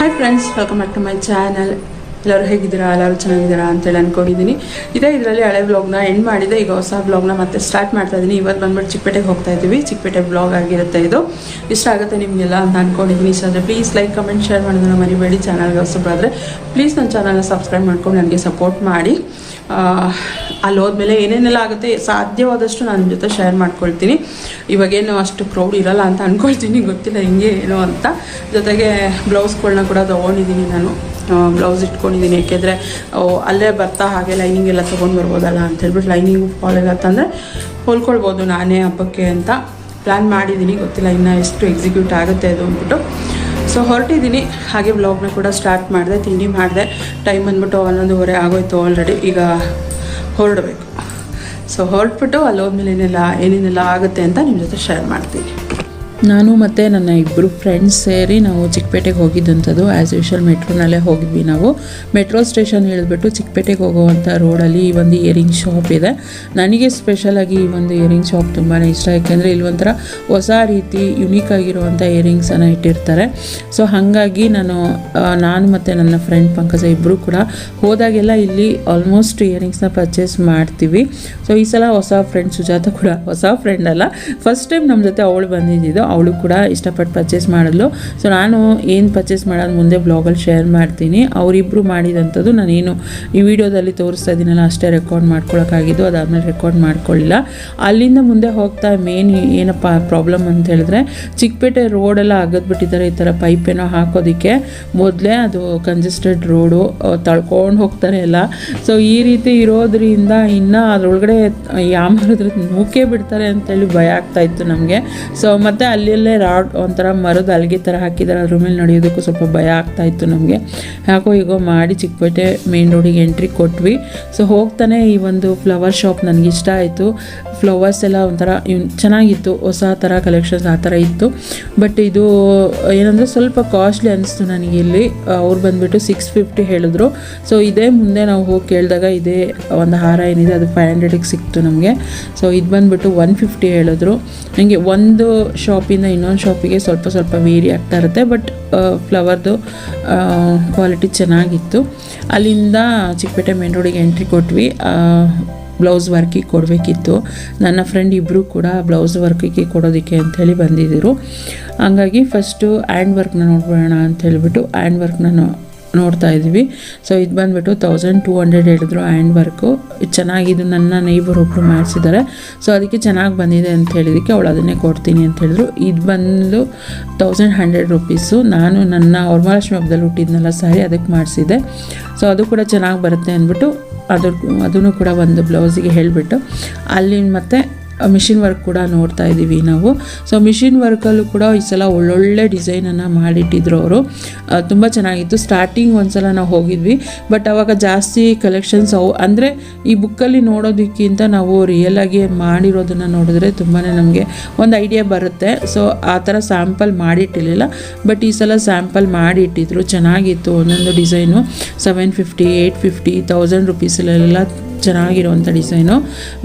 Hi friends, welcome back to my channel. ಎಲ್ಲರೂ ಹೇಗಿದ್ದೀರಾ? ಎಲ್ಲರೂ ಚೆನ್ನಾಗಿದ್ದೀರಾ ಅಂತೇಳಿ ಅಂದ್ಕೊಂಡಿದ್ದೀನಿ. ಇದರಲ್ಲಿ ಹಳೆ ವ್ಲಾಗ್ನ ಎಂಡ್ ಮಾಡಿದೆ. ಈಗ ಹೊಸ ವ್ಲಾಗ್ನ ಮತ್ತೆ ಸ್ಟಾರ್ಟ್ ಮಾಡ್ತಾ ಇದ್ದೀನಿ. ಇವತ್ತು ಬಂದ್ಬಿಟ್ಟು ಚಿಕ್ಕಪೇಟೆಗೆ ಹೋಗ್ತಾ ಇದ್ದೀವಿ. ಚಿಕ್ಕಪೇಟೆ ವ್ಲಾಗ್ ಆಗಿರುತ್ತೆ. ಇದು ಇಷ್ಟ ಆಗುತ್ತೆ ನಿಮಗೆಲ್ಲ ಅಂತ ಅಂದ್ಕೊಂಡಿದ್ದೀನಿ. ಇಷ್ಟ ಆದರೆ ಪ್ಲೀಸ್ ಲೈಕ್, ಕಮೆಂಟ್, ಶೇರ್ ಮಾಡೋದನ್ನು ಮರಿಬೇಡಿ. ಚಾನಲ್ಗೆ ಹೊಸಬರಾದರೆ ಪ್ಲೀಸ್ ನನ್ನ ಚಾನಲ್ನ ಸಬ್ಸ್ಕ್ರೈಬ್ ಮಾಡ್ಕೊಂಡು ನನಗೆ ಸಪೋರ್ಟ್ ಮಾಡಿ. ಅಲ್ಲಿ ಹೋದ್ಮೇಲೆ ಏನೇನೆಲ್ಲ ಆಗುತ್ತೆ ಸಾಧ್ಯವಾದಷ್ಟು ನಾನು ನಿಮ್ಮ ಜೊತೆ ಶೇರ್ ಮಾಡ್ಕೊಳ್ತೀನಿ. ಇವಾಗೇನು ಅಷ್ಟು ಕ್ರೌಡ್ ಇರಲ್ಲ ಅಂತ ಅಂದ್ಕೊಳ್ತೀನಿ, ಗೊತ್ತಿಲ್ಲ ಹೆಂಗೆ ಏನೋ ಅಂತ. ಜೊತೆಗೆ ಬ್ಲೌಸ್ಗಳನ್ನ ಕೂಡ ತೊಗೊಂಡಿದ್ದೀನಿ. ನಾನು ಬ್ಲೌಸ್ ಇಟ್ಕೊಂಡಿದ್ದೀನಿ. ಯಾಕೆಂದರೆ ಅಲ್ಲೇ ಬರ್ತಾ ಹಾಗೆ ಲೈನಿಂಗ್ ಎಲ್ಲ ತೊಗೊಂಡು ಬರ್ಬೋದಲ್ಲ ಅಂತ ಹೇಳ್ಬಿಟ್ಟು ಲೈನಿಂಗ್ ಅಂತಂದರೆ ಹೊಲ್ಕೊಳ್ಬೋದು ನಾನೇ ಹಬ್ಬಕ್ಕೆ ಅಂತ ಪ್ಲ್ಯಾನ್ ಮಾಡಿದ್ದೀನಿ. ಗೊತ್ತಿಲ್ಲ ಇನ್ನು ಎಷ್ಟು ಎಕ್ಸಿಕ್ಯೂಟ್ ಆಗುತ್ತೆ ಅದು ಅಂದ್ಬಿಟ್ಟು. ಸೊ ಹೊರಟಿದ್ದೀನಿ. ಹಾಗೆ ವ್ಲಾಗ್ನ ಕೂಡ ಸ್ಟಾರ್ಟ್ ಮಾಡಿದೆ. ತಿಂಡಿ ಮಾಡಿದೆ. ಟೈಮ್ ಬಂದ್ಬಿಟ್ಟು 11:30 ಆಗೋಯ್ತು ಆಲ್ರೆಡಿ. ಈಗ ಹೊರಡಬೇಕು. ಸೊ ಹೊರಟ್ಬಿಟ್ಟು ಅಲ್ಲಿ ಹೋದ್ಮೇಲೆ ಏನೇನೆಲ್ಲ ಆಗುತ್ತೆ ಅಂತ ನಿಮ್ಮ ಜೊತೆ ಶೇರ್ ಮಾಡ್ತೀನಿ. ನಾನು ಮತ್ತು ನನ್ನ ಇಬ್ಬರು ಫ್ರೆಂಡ್ಸ್ ಸೇರಿ ನಾವು ಚಿಕ್ಕಪೇಟೆಗೆ ಹೋಗಿದ್ದಂಥದ್ದು. ಆ್ಯಸ್ ಯೂಶುವಲ್ ಮೆಟ್ರೋನಲ್ಲೇ ಹೋಗಿದ್ವಿ. ನಾವು ಮೆಟ್ರೋ ಸ್ಟೇಷನ್ ಹೇಳಿದ್ಬಿಟ್ಟು ಚಿಕ್ಕಪೇಟೆಗೆ ಹೋಗುವಂಥ ರೋಡಲ್ಲಿ ಈ ಒಂದು ಇಯರಿಂಗ್ ಶಾಪ್ ಇದೆ. ನನಗೆ ಸ್ಪೆಷಲಾಗಿ ಈ ಒಂದು ಇಯರಿಂಗ್ ಶಾಪ್ ತುಂಬಾ ಇಷ್ಟ. ಯಾಕೆಂದರೆ ಇಲ್ಲಿ ಒಂಥರ ಹೊಸ ರೀತಿ ಯುನೀಕ್ ಆಗಿರುವಂಥ ಇಯರಿಂಗ್ಸನ್ನು ಇಟ್ಟಿರ್ತಾರೆ. ಸೊ ಹಾಗಾಗಿ ನಾನು ಮತ್ತು ನನ್ನ ಫ್ರೆಂಡ್ ಪಂಕಜ ಇಬ್ಬರು ಕೂಡ ಹೋದಾಗೆಲ್ಲ ಇಲ್ಲಿ ಆಲ್ಮೋಸ್ಟ್ ಇಯರಿಂಗ್ಸ್ನ ಪರ್ಚೇಸ್ ಮಾಡ್ತೀವಿ. ಸೊ ಈ ಸಲ ಹೊಸ ಫ್ರೆಂಡ್ ಸುಜಾತ ಕೂಡ, ಹೊಸ ಫ್ರೆಂಡ್ ಅಲ್ಲ, ಫಸ್ಟ್ ಟೈಮ್ ನಮ್ಮ ಜೊತೆ ಅವಳು ಬಂದಿದ್ದು. ಅವಳು ಕೂಡ ಇಷ್ಟಪಟ್ಟು ಪರ್ಚೇಸ್ ಮಾಡಿದ್ಲು. ಸೊ ನಾನು ಏನು ಪರ್ಚೇಸ್ ಮಾಡೋದು ಮುಂದೆ ಬ್ಲಾಗಲ್ಲಿ ಶೇರ್ ಮಾಡ್ತೀನಿ. ಅವರಿಬ್ಬರು ಮಾಡಿದಂಥದ್ದು ನಾನೇನು ಈ ವಿಡಿಯೋದಲ್ಲಿ ತೋರಿಸ್ತಾ ಇದ್ದೀನಲ್ಲ ಅಷ್ಟೇ ರೆಕಾರ್ಡ್ ಮಾಡ್ಕೊಳ್ಳೋಕ್ಕಾಗಿದ್ದು. ಅದಾದಮೇಲೆ ರೆಕಾರ್ಡ್ ಮಾಡ್ಕೊಳ್ಳಿಲ್ಲ. ಅಲ್ಲಿಂದ ಮುಂದೆ ಹೋಗ್ತಾ ಮೇನ್ ಏನಪ್ಪ ಪ್ರಾಬ್ಲಮ್ ಅಂತ ಹೇಳಿದ್ರೆ, ಚಿಕ್ಕಪೇಟೆ ರೋಡೆಲ್ಲ ಅಗದ್ಬಿಟ್ಟಿದ್ದಾರೆ. ಈ ಥರ ಪೈಪೇನೋ ಹಾಕೋದಕ್ಕೆ ಮೊದಲೇ ಅದು ಕಂಜೆಸ್ಟೆಡ್ ರೋಡು, ತಳ್ಕೊಂಡು ಹೋಗ್ತಾರೆ ಎಲ್ಲ. ಸೊ ಈ ರೀತಿ ಇರೋದ್ರಿಂದ ಇನ್ನೂ ಅದರೊಳಗಡೆ ಯಾಮಾರಿದ್ರೆ ನೂಕೆ ಬಿಡ್ತಾರೆ ಅಂತೇಳಿ ಭಯ ಆಗ್ತಾಯಿತ್ತು ನಮಗೆ. ಸೊ ಮತ್ತು ಅಲ್ಲೆಲ್ಲೇ ರಾಡ್ ಒಂಥರ ಮರದ ಅಲ್ಗೆ ಥರ ಹಾಕಿದ್ದಾರೆ. ಅದ್ರ ಮೇಲೆ ನಡೆಯೋದಕ್ಕೂ ಸ್ವಲ್ಪ ಭಯ ಆಗ್ತಾಯಿತ್ತು ನಮಗೆ. ಯಾಕೋ ಈಗೋ ಮಾಡಿ ಚಿಕ್ಕಪೇಟೆ ಮೇನ್ ರೋಡಿಗೆ ಎಂಟ್ರಿ ಕೊಟ್ವಿ. ಸೊ ಹೋಗ್ತಾನೆ ಈ ಒಂದು ಫ್ಲವರ್ ಶಾಪ್ ನನಗೆ ಇಷ್ಟ ಆಯಿತು. ಫ್ಲವರ್ಸ್ ಎಲ್ಲ ಒಂಥರ ಚೆನ್ನಾಗಿತ್ತು, ಹೊಸ ಥರ ಕಲೆಕ್ಷನ್ಸ್ ಆ ಥರ ಇತ್ತು. ಬಟ್ ಇದು ಏನಂದರೆ ಸ್ವಲ್ಪ ಕಾಸ್ಟ್ಲಿ ಅನಿಸ್ತು ನನಗೆ. ಇಲ್ಲಿ ಅವ್ರು ಬಂದುಬಿಟ್ಟು 650 ಹೇಳಿದ್ರು. ಸೊ ಇದೇ ಮುಂದೆ ನಾವು ಹೋಗಿ ಕೇಳಿದಾಗ ಇದೇ ಒಂದು ಹಾರ ಏನಿದೆ ಅದು 500ಗೆ ಸಿಕ್ತು ನಮಗೆ. ಸೊ ಇದು ಬಂದುಬಿಟ್ಟು 150 ಹೇಳಿದ್ರು. ನನಗೆ ಒಂದು ಶಾಪಿಂದ ಇನ್ನೊಂದು ಶಾಪಿಗೆ ಸ್ವಲ್ಪ ವೇರಿ ಆಗ್ತಾ ಇರುತ್ತೆ. ಬಟ್ ಫ್ಲವರ್ದು ಕ್ವಾಲಿಟಿ ಚೆನ್ನಾಗಿತ್ತು. ಅಲ್ಲಿಂದ ಚಿಕ್ಕಪೇಟೆ ಮೇನ್ ರೋಡಿಗೆ ಎಂಟ್ರಿ ಕೊಟ್ವಿ. ಬ್ಲೌಸ್ ವರ್ಕಿಗೆ ಕೊಡಬೇಕಿತ್ತು. ನನ್ನ ಫ್ರೆಂಡ್ ಇಬ್ಬರು ಕೂಡ ಬ್ಲೌಸ್ ವರ್ಕಿಗೆ ಕೊಡೋದಕ್ಕೆ ಅಂಥೇಳಿ ಬಂದಿದ್ದರು. ಹಂಗಾಗಿ ಫಸ್ಟು ಹ್ಯಾಂಡ್ ವರ್ಕ್ನ ನೋಡ್ಬಿಡೋಣ ಅಂತ ಹೇಳಿಬಿಟ್ಟು ಹ್ಯಾಂಡ್ ವರ್ಕ್ನ ನೋಡ್ತಾ ಇದ್ವಿ. ಸೊ ಇದು ಬಂದುಬಿಟ್ಟು 1200 ಹೇಳಿದ್ರು ಹ್ಯಾಂಡ್ ವರ್ಕು. ಚೆನ್ನಾಗಿದ್ದು ನನ್ನ ನೇಬರ್ ಒಬ್ಬರು ಮಾಡಿಸಿದ್ದಾರೆ. ಸೊ ಅದಕ್ಕೆ ಚೆನ್ನಾಗಿ ಬಂದಿದೆ ಅಂತ ಹೇಳಿದಕ್ಕೆ ಅವಳು ಅದನ್ನೇ ಕೊಡ್ತೀನಿ ಅಂತ ಹೇಳಿದ್ರು. ಇದು ಬಂದು 1100 ರೂಪೀಸು. ನಾನು ನನ್ನ ವರಮಹಾಲಕ್ಷ್ಮಿ ಹಬ್ಬದಲ್ಲಿ ಹುಟ್ಟಿದ್ನಲ್ಲ ಸಾರಿ, ಅದಕ್ಕೆ ಮಾಡಿಸಿದ್ದೆ. ಸೊ ಅದು ಕೂಡ ಚೆನ್ನಾಗಿ ಬರುತ್ತೆ ಅಂದ್ಬಿಟ್ಟು ಅದನ್ನು ಕೂಡ ಒಂದು ಬ್ಲೌಸಿಗೆ ಹೇಳಿಬಿಟ್ಟು ಅಲ್ಲಿ ಮತ್ತೆ ಮಿಷಿನ್ ವರ್ಕ್ ಕೂಡ ನೋಡ್ತಾ ಇದ್ದೀವಿ ನಾವು. ಸೊ ಮಿಷಿನ್ ವರ್ಕಲ್ಲೂ ಕೂಡ ಈ ಸಲ ಒಳ್ಳೊಳ್ಳೆ ಡಿಸೈನನ್ನು ಮಾಡಿಟ್ಟಿದ್ರು ಅವರು. ತುಂಬ ಚೆನ್ನಾಗಿತ್ತು. ಸ್ಟಾರ್ಟಿಂಗ್ ಒಂದು ಸಲ ನಾವು ಹೋಗಿದ್ವಿ. ಬಟ್ ಆವಾಗ ಜಾಸ್ತಿ ಕಲೆಕ್ಷನ್ಸ್ ಅಂದರೆ ಈ ಬುಕ್ಕಲ್ಲಿ ನೋಡೋದಕ್ಕಿಂತ ನಾವು ರಿಯಲಾಗಿ ಮಾಡಿರೋದನ್ನು ನೋಡಿದ್ರೆ ತುಂಬಾ ನಮಗೆ ಒಂದು ಐಡಿಯಾ ಬರುತ್ತೆ. ಸೊ ಆ ಥರ ಸ್ಯಾಂಪಲ್ ಮಾಡಿಟ್ಟಿರಲಿಲ್ಲ. ಬಟ್ ಈ ಸಲ ಸ್ಯಾಂಪಲ್ ಮಾಡಿಟ್ಟಿದ್ರು. ಚೆನ್ನಾಗಿತ್ತು. ಒಂದೊಂದು ಡಿಸೈನು 750, 850, 1000 ರೂಪೀಸಲ್ಲೆಲ್ಲ ಚೆನ್ನಾಗಿರುವಂಥ ಡಿಸೈನು.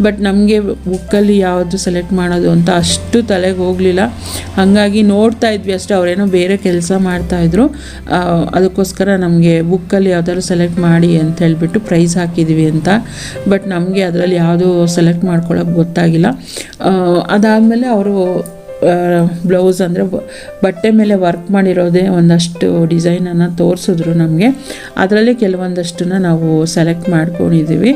ಬಟ್ ನಮಗೆ ಬುಕ್ಕಲ್ಲಿ ಯಾವುದು ಸೆಲೆಕ್ಟ್ ಮಾಡೋದು ಅಂತ ಅಷ್ಟು ತಲೆಗೆ ಹೋಗಲಿಲ್ಲ. ಹಾಗಾಗಿ ನೋಡ್ತಾ ಇದ್ವಿ ಅಷ್ಟೇ. ಅವರೇನೋ ಬೇರೆ ಕೆಲಸ ಮಾಡ್ತಾಯಿದ್ರು. ಅದಕ್ಕೋಸ್ಕರ ನಮಗೆ ಬುಕ್ಕಲ್ಲಿ ಯಾವ್ದಾದ್ರು ಸೆಲೆಕ್ಟ್ ಮಾಡಿ ಅಂತ ಹೇಳಿಬಿಟ್ಟು ಪ್ರೈಸ್ ಹಾಕಿದ್ವಿ ಅಂತ. ಬಟ್ ನಮಗೆ ಅದರಲ್ಲಿ ಯಾವುದು ಸೆಲೆಕ್ಟ್ ಮಾಡ್ಕೊಳ್ಳೋಕೆ ಗೊತ್ತಾಗಿಲ್ಲ. ಅದಾದಮೇಲೆ ಅವರು ಬ್ಲೌಸ್ ಅಂದರೆ ಬಟ್ಟೆ ಮೇಲೆ ವರ್ಕ್ ಮಾಡಿರೋದೇ ಒಂದಷ್ಟು ಡಿಸೈನನ್ನು ತೋರಿಸಿದ್ರು ನಮಗೆ. ಅದರಲ್ಲೇ ಕೆಲವೊಂದಷ್ಟನ್ನು ನಾವು ಸೆಲೆಕ್ಟ್ ಮಾಡ್ಕೊಂಡಿದ್ದೀವಿ.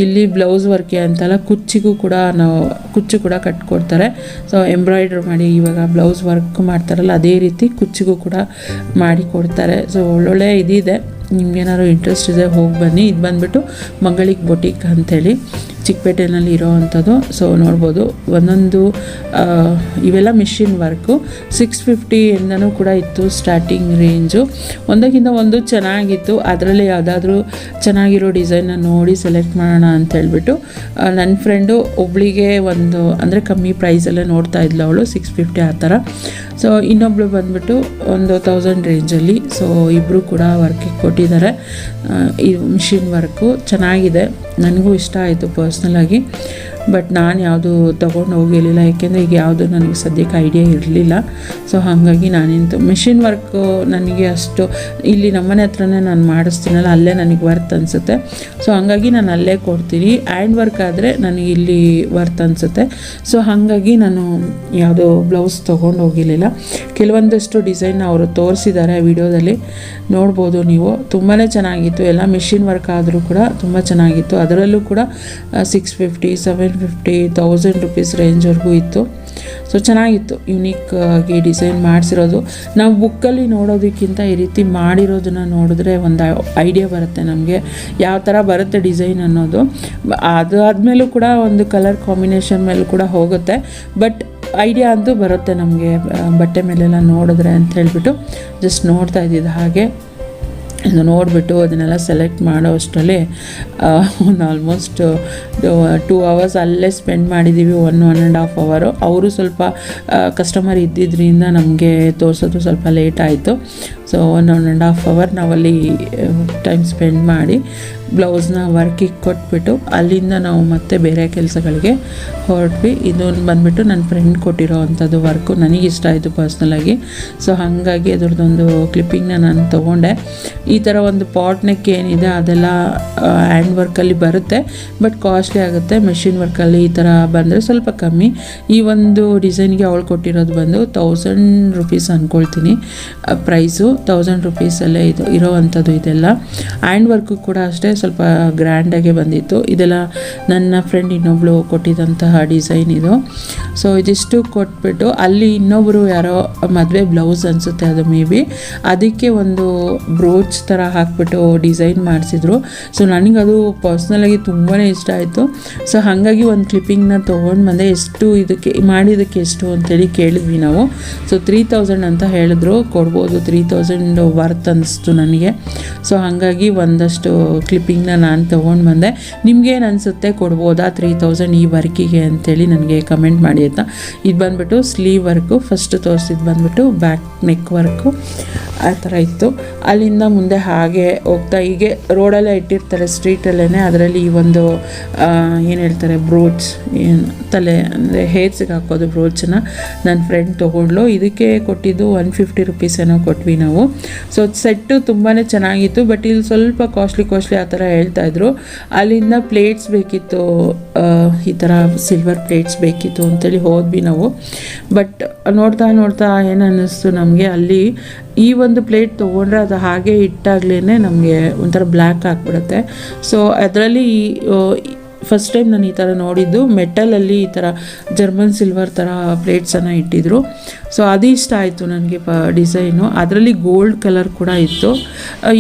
ಇಲ್ಲಿ ಬ್ಲೌಸ್ ವರ್ಕೆ ಅಂತಲ್ಲ, ಕುಚ್ಚು ಕೂಡ ಕಟ್ಕೊಡ್ತಾರೆ. ಸೊ ಎಂಬ್ರಾಯ್ಡ್ರ್ ಮಾಡಿ ಇವಾಗ ಬ್ಲೌಸ್ ವರ್ಕ್ ಮಾಡ್ತಾರಲ್ಲ ಅದೇ ರೀತಿ ಕುಚ್ಚಿಗೂ ಕೂಡ ಮಾಡಿ ಕೊಡ್ತಾರೆ. ಸೊ ಒಳ್ಳೊಳ್ಳೆ ಇದಿದೆ. ನಿಮ್ಗೇನಾದ್ರು ಇಂಟ್ರೆಸ್ಟ್ ಇದೆ ಹೋಗಿ ಬನ್ನಿ. ಇದು ಬಂದುಬಿಟ್ಟು ಮಂಗಳಿಕ್ ಬೊಟಿಕ್ ಅಂಥೇಳಿ ಚಿಕ್ಕಪೇಟೆನಲ್ಲಿ ಇರೋ ಅಂಥದ್ದು. ಸೊ ನೋಡ್ಬೋದು ಒಂದೊಂದು ಇವೆಲ್ಲ ಮಿಷಿನ್ ವರ್ಕು 650ಇಂದನೂ ಕೂಡ ಇತ್ತು ಸ್ಟಾರ್ಟಿಂಗ್ ರೇಂಜು. ಒಂದಕ್ಕಿಂತ ಒಂದು ಚೆನ್ನಾಗಿತ್ತು. ಅದರಲ್ಲಿ ಯಾವುದಾದ್ರೂ ಚೆನ್ನಾಗಿರೋ ಡಿಸೈನ್ನ ನೋಡಿ ಸೆಲೆಕ್ಟ್ ಮಾಡೋಣ ಅಂತ ಹೇಳ್ಬಿಟ್ಟು ನನ್ನ ಫ್ರೆಂಡು ಒಬ್ಳಿಗೆ ಒಂದು ಅಂದರೆ ಕಮ್ಮಿ ಪ್ರೈಸಲ್ಲೇ ನೋಡ್ತಾ ಇದ್ಲು ಅವಳು, 650 ಆ ಥರ. ಸೊ ಇನ್ನೊಬ್ಳು ಬಂದುಬಿಟ್ಟು ಒಂದು 1000 ರೇಂಜಲ್ಲಿ. ಸೊ ಇಬ್ಬರು ಕೂಡ ವರ್ಕಿಗೆ ಕೊಟ್ಟಿದ್ದಾರೆ. ಈ ಮಿಷಿನ್ ವರ್ಕು ಚೆನ್ನಾಗಿದೆ, ನನಗೂ ಇಷ್ಟ ಆಯಿತು ಪರ್ಸ್ನಲಾಗಿ. ಬಟ್ ನಾನು ಯಾವುದು ತೊಗೊಂಡು ಹೋಗಿರಲಿಲ್ಲ, ಯಾಕೆಂದರೆ ಈಗ ಯಾವುದು ನನಗೆ ಸದ್ಯಕ್ಕೆ ಐಡಿಯಾ ಇರಲಿಲ್ಲ. ಸೊ ಹಾಗಾಗಿ ನಾನಿಂತು ಮಿಷಿನ್ ವರ್ಕು ನನಗೆ ಅಷ್ಟು ಇಲ್ಲಿ ನಮ್ಮನೆ ಹತ್ರನೇ ನಾನು ಮಾಡಿಸ್ತೀನಲ್ಲ, ಅಲ್ಲೇ ನನಗೆ ವರ್ತ್ ಅನಿಸುತ್ತೆ. ಸೊ ಹಾಗಾಗಿ ನಾನು ಅಲ್ಲೇ ಕೊಡ್ತೀನಿ. ಹ್ಯಾಂಡ್ ವರ್ಕ್ ಆದರೆ ನನಗೆ ಇಲ್ಲಿ ವರ್ತ್ ಅನಿಸುತ್ತೆ. ಸೊ ಹಾಗಾಗಿ ನಾನು ಯಾವುದೋ ಬ್ಲೌಸ್ ತೊಗೊಂಡು ಹೋಗಿರಲಿಲ್ಲ. ಕೆಲವೊಂದಷ್ಟು ಡಿಸೈನ್ ಅವರು ತೋರಿಸಿದ್ದಾರೆ ವಿಡಿಯೋದಲ್ಲಿ, ನೋಡ್ಬೋದು ನೀವು. ತುಂಬಾ ಚೆನ್ನಾಗಿತ್ತು, ಎಲ್ಲ ಮಿಷಿನ್ ವರ್ಕ್ ಆದರೂ ಕೂಡ ತುಂಬ ಚೆನ್ನಾಗಿತ್ತು. ಅದರಲ್ಲೂ ಕೂಡ 650, 750, 1000 ರುಪೀಸ್ ರೇಂಜ್ವರೆಗೂ ಇತ್ತು. ಸೊ ಚೆನ್ನಾಗಿತ್ತು, ಯುನೀಕ್ ಆಗಿ ಡಿಸೈನ್ ಮಾಡಿಸಿರೋದು. ನಾವು ಬುಕ್ಕಲ್ಲಿ ನೋಡೋದಕ್ಕಿಂತ ಈ ರೀತಿ ಮಾಡಿರೋದನ್ನ ನೋಡಿದ್ರೆ ಒಂದು ಐಡಿಯಾ ಬರುತ್ತೆ ನಮಗೆ, ಯಾವ ಥರ ಬರುತ್ತೆ ಡಿಸೈನ್ ಅನ್ನೋದು. ಅದು ಆದಮೇಲೂ ಕೂಡ ಒಂದು ಕಲರ್ ಕಾಂಬಿನೇಷನ್ ಮೇಲೂ ಕೂಡ ಹೋಗುತ್ತೆ, ಬಟ್ ಐಡಿಯಾ ಅಂತೂ ಬರುತ್ತೆ ನಮಗೆ ಬಟ್ಟೆ ಮೇಲೆಲ್ಲ ನೋಡಿದ್ರೆ ಅಂತ ಹೇಳ್ಬಿಟ್ಟು ಜಸ್ಟ್ ನೋಡ್ತಾ ಇದ್ದಿದ್ದು. ಹಾಗೆ ಇದು ನೋಡಿಬಿಟ್ಟು ಅದನ್ನೆಲ್ಲ ಸೆಲೆಕ್ಟ್ ಮಾಡೋ ಅಷ್ಟರಲ್ಲಿ ಒಂದು ಆಲ್ಮೋಸ್ಟ್ 2 hours ಅಲ್ಲೇ ಸ್ಪೆಂಡ್ ಮಾಡಿದ್ದೀವಿ. 1.5 hour. ಅವರು ಸ್ವಲ್ಪ ಕಸ್ಟಮರ್ ಇದ್ದಿದ್ದರಿಂದ ನಮಗೆ ತೋರಿಸೋದು ಸ್ವಲ್ಪ ಲೇಟ್ ಆಯಿತು. ಸೊ 1.5 hour ನಾವಲ್ಲಿ ಟೈಮ್ ಸ್ಪೆಂಡ್ ಮಾಡಿ ಬ್ಲೌಸ್ನ ವರ್ಕಿಗೆ ಕೊಟ್ಬಿಟ್ಟು ಅಲ್ಲಿಂದ ನಾವು ಮತ್ತೆ ಬೇರೆ ಕೆಲಸಗಳಿಗೆ ಹೊರಟ್ವಿ. ಇದೊಂದು ಬಂದುಬಿಟ್ಟು ನನ್ನ ಫ್ರೆಂಡ್ ಕೊಟ್ಟಿರೋ ಅಂಥದ್ದು ವರ್ಕು ನನಗೆ ಇಷ್ಟ ಆಯಿತು ಪರ್ಸ್ನಲಾಗಿ. ಸೊ ಹಾಗಾಗಿ ಅದರದ್ದೊಂದು ಕ್ಲಿಪ್ಪಿಂಗ್ನ ನಾನು ತೊಗೊಂಡೆ. ಈ ಥರ ಒಂದು ಪಾಟ್ ನೆಕ್ ಏನಿದೆ ಅದೆಲ್ಲ ಹ್ಯಾಂಡ್ ವರ್ಕಲ್ಲಿ ಬರುತ್ತೆ, ಬಟ್ ಕಾಸ್ಟ್ಲಿ ಆಗುತ್ತೆ. ಮೆಷಿನ್ ವರ್ಕಲ್ಲಿ ಈ ಥರ ಬಂದರೆ ಸ್ವಲ್ಪ ಕಮ್ಮಿ. ಈ ಒಂದು ಡಿಸೈನ್ಗೆ ಅವಳು ಕೊಟ್ಟಿರೋದು ಬಂದು 1000 ರುಪೀಸ್ ಅಂದ್ಕೊಳ್ತೀನಿ ಪ್ರೈಸು. 1000 ರುಪೀಸಲ್ಲೇ ಇದು ಇರೋವಂಥದ್ದು. ಇದೆಲ್ಲ ಹ್ಯಾಂಡ್ ವರ್ಕು ಕೂಡ ಅಷ್ಟೇ ಸ್ವಲ್ಪ ಗ್ರ್ಯಾಂಡಾಗೆ ಬಂದಿತ್ತು. ಇದೆಲ್ಲ ನನ್ನ ಫ್ರೆಂಡ್ ಇನ್ನೊಬ್ಳು ಕೊಟ್ಟಿದ್ದಂತಹ ಡಿಸೈನ್ ಇದು. ಸೊ ಇದಿಷ್ಟು ಕೊಟ್ಬಿಟ್ಟು ಅಲ್ಲಿ ಇನ್ನೊಬ್ಬರು ಯಾರೋ ಮದುವೆ ಬ್ಲೌಸ್ ಅನಿಸುತ್ತೆ ಅದು ಮೇ ಬಿ, ಅದಕ್ಕೆ ಒಂದು ಬ್ರೋಚ್ ಥರ ಹಾಕ್ಬಿಟ್ಟು ಡಿಸೈನ್ ಮಾಡಿಸಿದ್ರು. ಸೊ ನನಗದು ಪರ್ಸ್ನಲಾಗಿ ತುಂಬಾ ಇಷ್ಟ ಆಯಿತು. ಸೊ ಹಾಗಾಗಿ ಒಂದು ಕ್ಲಿಪ್ಪಿಂಗ್ನ ತೊಗೊಂಡು ಬಂದೆ. ಎಷ್ಟು ಇದಕ್ಕೆ ಮಾಡಿದ್ದಕ್ಕೆ ಎಷ್ಟು ಅಂತೇಳಿ ಕೇಳಿದ್ವಿ ನಾವು. ಸೊ 3000 ಅಂತ ಹೇಳಿದ್ರು. ಕೊಡ್ಬೋದು, 3000 ವರ್ತ್ ಅನ್ನಿಸ್ತು ನನಗೆ. ಸೊ ಹಾಗಾಗಿ ಒಂದಷ್ಟು ಕ್ಲಿಪ್ಪಿಂಗ್ನ ನಾನು ತೊಗೊಂಡು ಬಂದೆ. ನಿಮಗೇನು ಅನಿಸುತ್ತೆ, ಕೊಡ್ಬೋದಾ 3000 ಈ ವರ್ಕಿಗೆ ಅಂತೇಳಿ ನನಗೆ ಕಮೆಂಟ್ ಮಾಡಿ ಆಯಿತಾ. ಇದು ಬಂದುಬಿಟ್ಟು ಸ್ಲೀವ್ ವರ್ಕು, ಫಸ್ಟ್ ತೋರಿಸಿದ್ದು ಬಂದುಬಿಟ್ಟು ಬ್ಯಾಕ್ ನೆಕ್ ವರ್ಕು ಆ ಥರ ಇತ್ತು. ಅಲ್ಲಿಂದ ಮುಂದೆ ಹಾಗೆ ಹೋಗ್ತಾ ಹೀಗೆ ರೋಡಲ್ಲೇ ಇಟ್ಟಿರ್ತಾರೆ ಸ್ಟ್ರೀಟಲ್ಲೇ, ಅದರಲ್ಲಿ ಈ ಒಂದು ಏನು ಹೇಳ್ತಾರೆ ಬ್ರೋಚ್, ಏನು ತಲೆ ಅಂದರೆ ಹೇರ್ಸಿಗೆ ಹಾಕೋದು ಬ್ರೋಚನ್ನ ನನ್ನ ಫ್ರೆಂಡ್ ತೊಗೊಂಡ್ಲು. ಇದಕ್ಕೆ ಕೊಟ್ಟಿದ್ದು 150 ರುಪೀಸ್ ಏನೋ ಕೊಟ್ವಿ ನಾವು. ಸೊ ಸೆಟ್ಟು ತುಂಬಾ ಚೆನ್ನಾಗಿತ್ತು, ಬಟ್ ಇಲ್ಲಿ ಸ್ವಲ್ಪ ಕಾಸ್ಟ್ಲಿ ಆ ಥರ ಹೇಳ್ತಾಯಿದ್ರು. ಅಲ್ಲಿಂದ ಪ್ಲೇಟ್ಸ್ ಬೇಕಿತ್ತು, ಈ ಥರ ಸಿಲ್ವರ್ ಪ್ಲೇಟ್ಸ್ ಬೇಕಿತ್ತು ಅಂತೇಳಿ ಹೋದ್ವಿ ನಾವು. ಬಟ್ ನೋಡ್ತಾ ಏನು ಅನ್ನಿಸ್ತು ನಮಗೆ, ಅಲ್ಲಿ ಈ ಒಂದು ಪ್ಲೇಟ್ ತೊಗೊಂಡ್ರೆ ಅದು ಹಾಗೆ ಇಟ್ಟಾಗ್ಲೇ ನಮಗೆ ಒಂಥರ ಬ್ಲ್ಯಾಕ್ ಆಗಿಬಿಡುತ್ತೆ. ಸೊ ಅದರಲ್ಲಿ ಫಸ್ಟ್ ಟೈಮ್ ನಾನು ಈ ಥರ ನೋಡಿದ್ದು ಮೆಟಲಲ್ಲಿ ಈ ಥರ ಜರ್ಮನ್ ಸಿಲ್ವರ್ ಥರ ಪ್ಲೇಟ್ಸನ್ನು ಇಟ್ಟಿದ್ರು. ಸೊ ಅದು ಇಷ್ಟ ಆಯಿತು ನನಗೆ ಡಿಸೈನು. ಅದರಲ್ಲಿ ಗೋಲ್ಡ್ ಕಲರ್ ಕೂಡ ಇತ್ತು.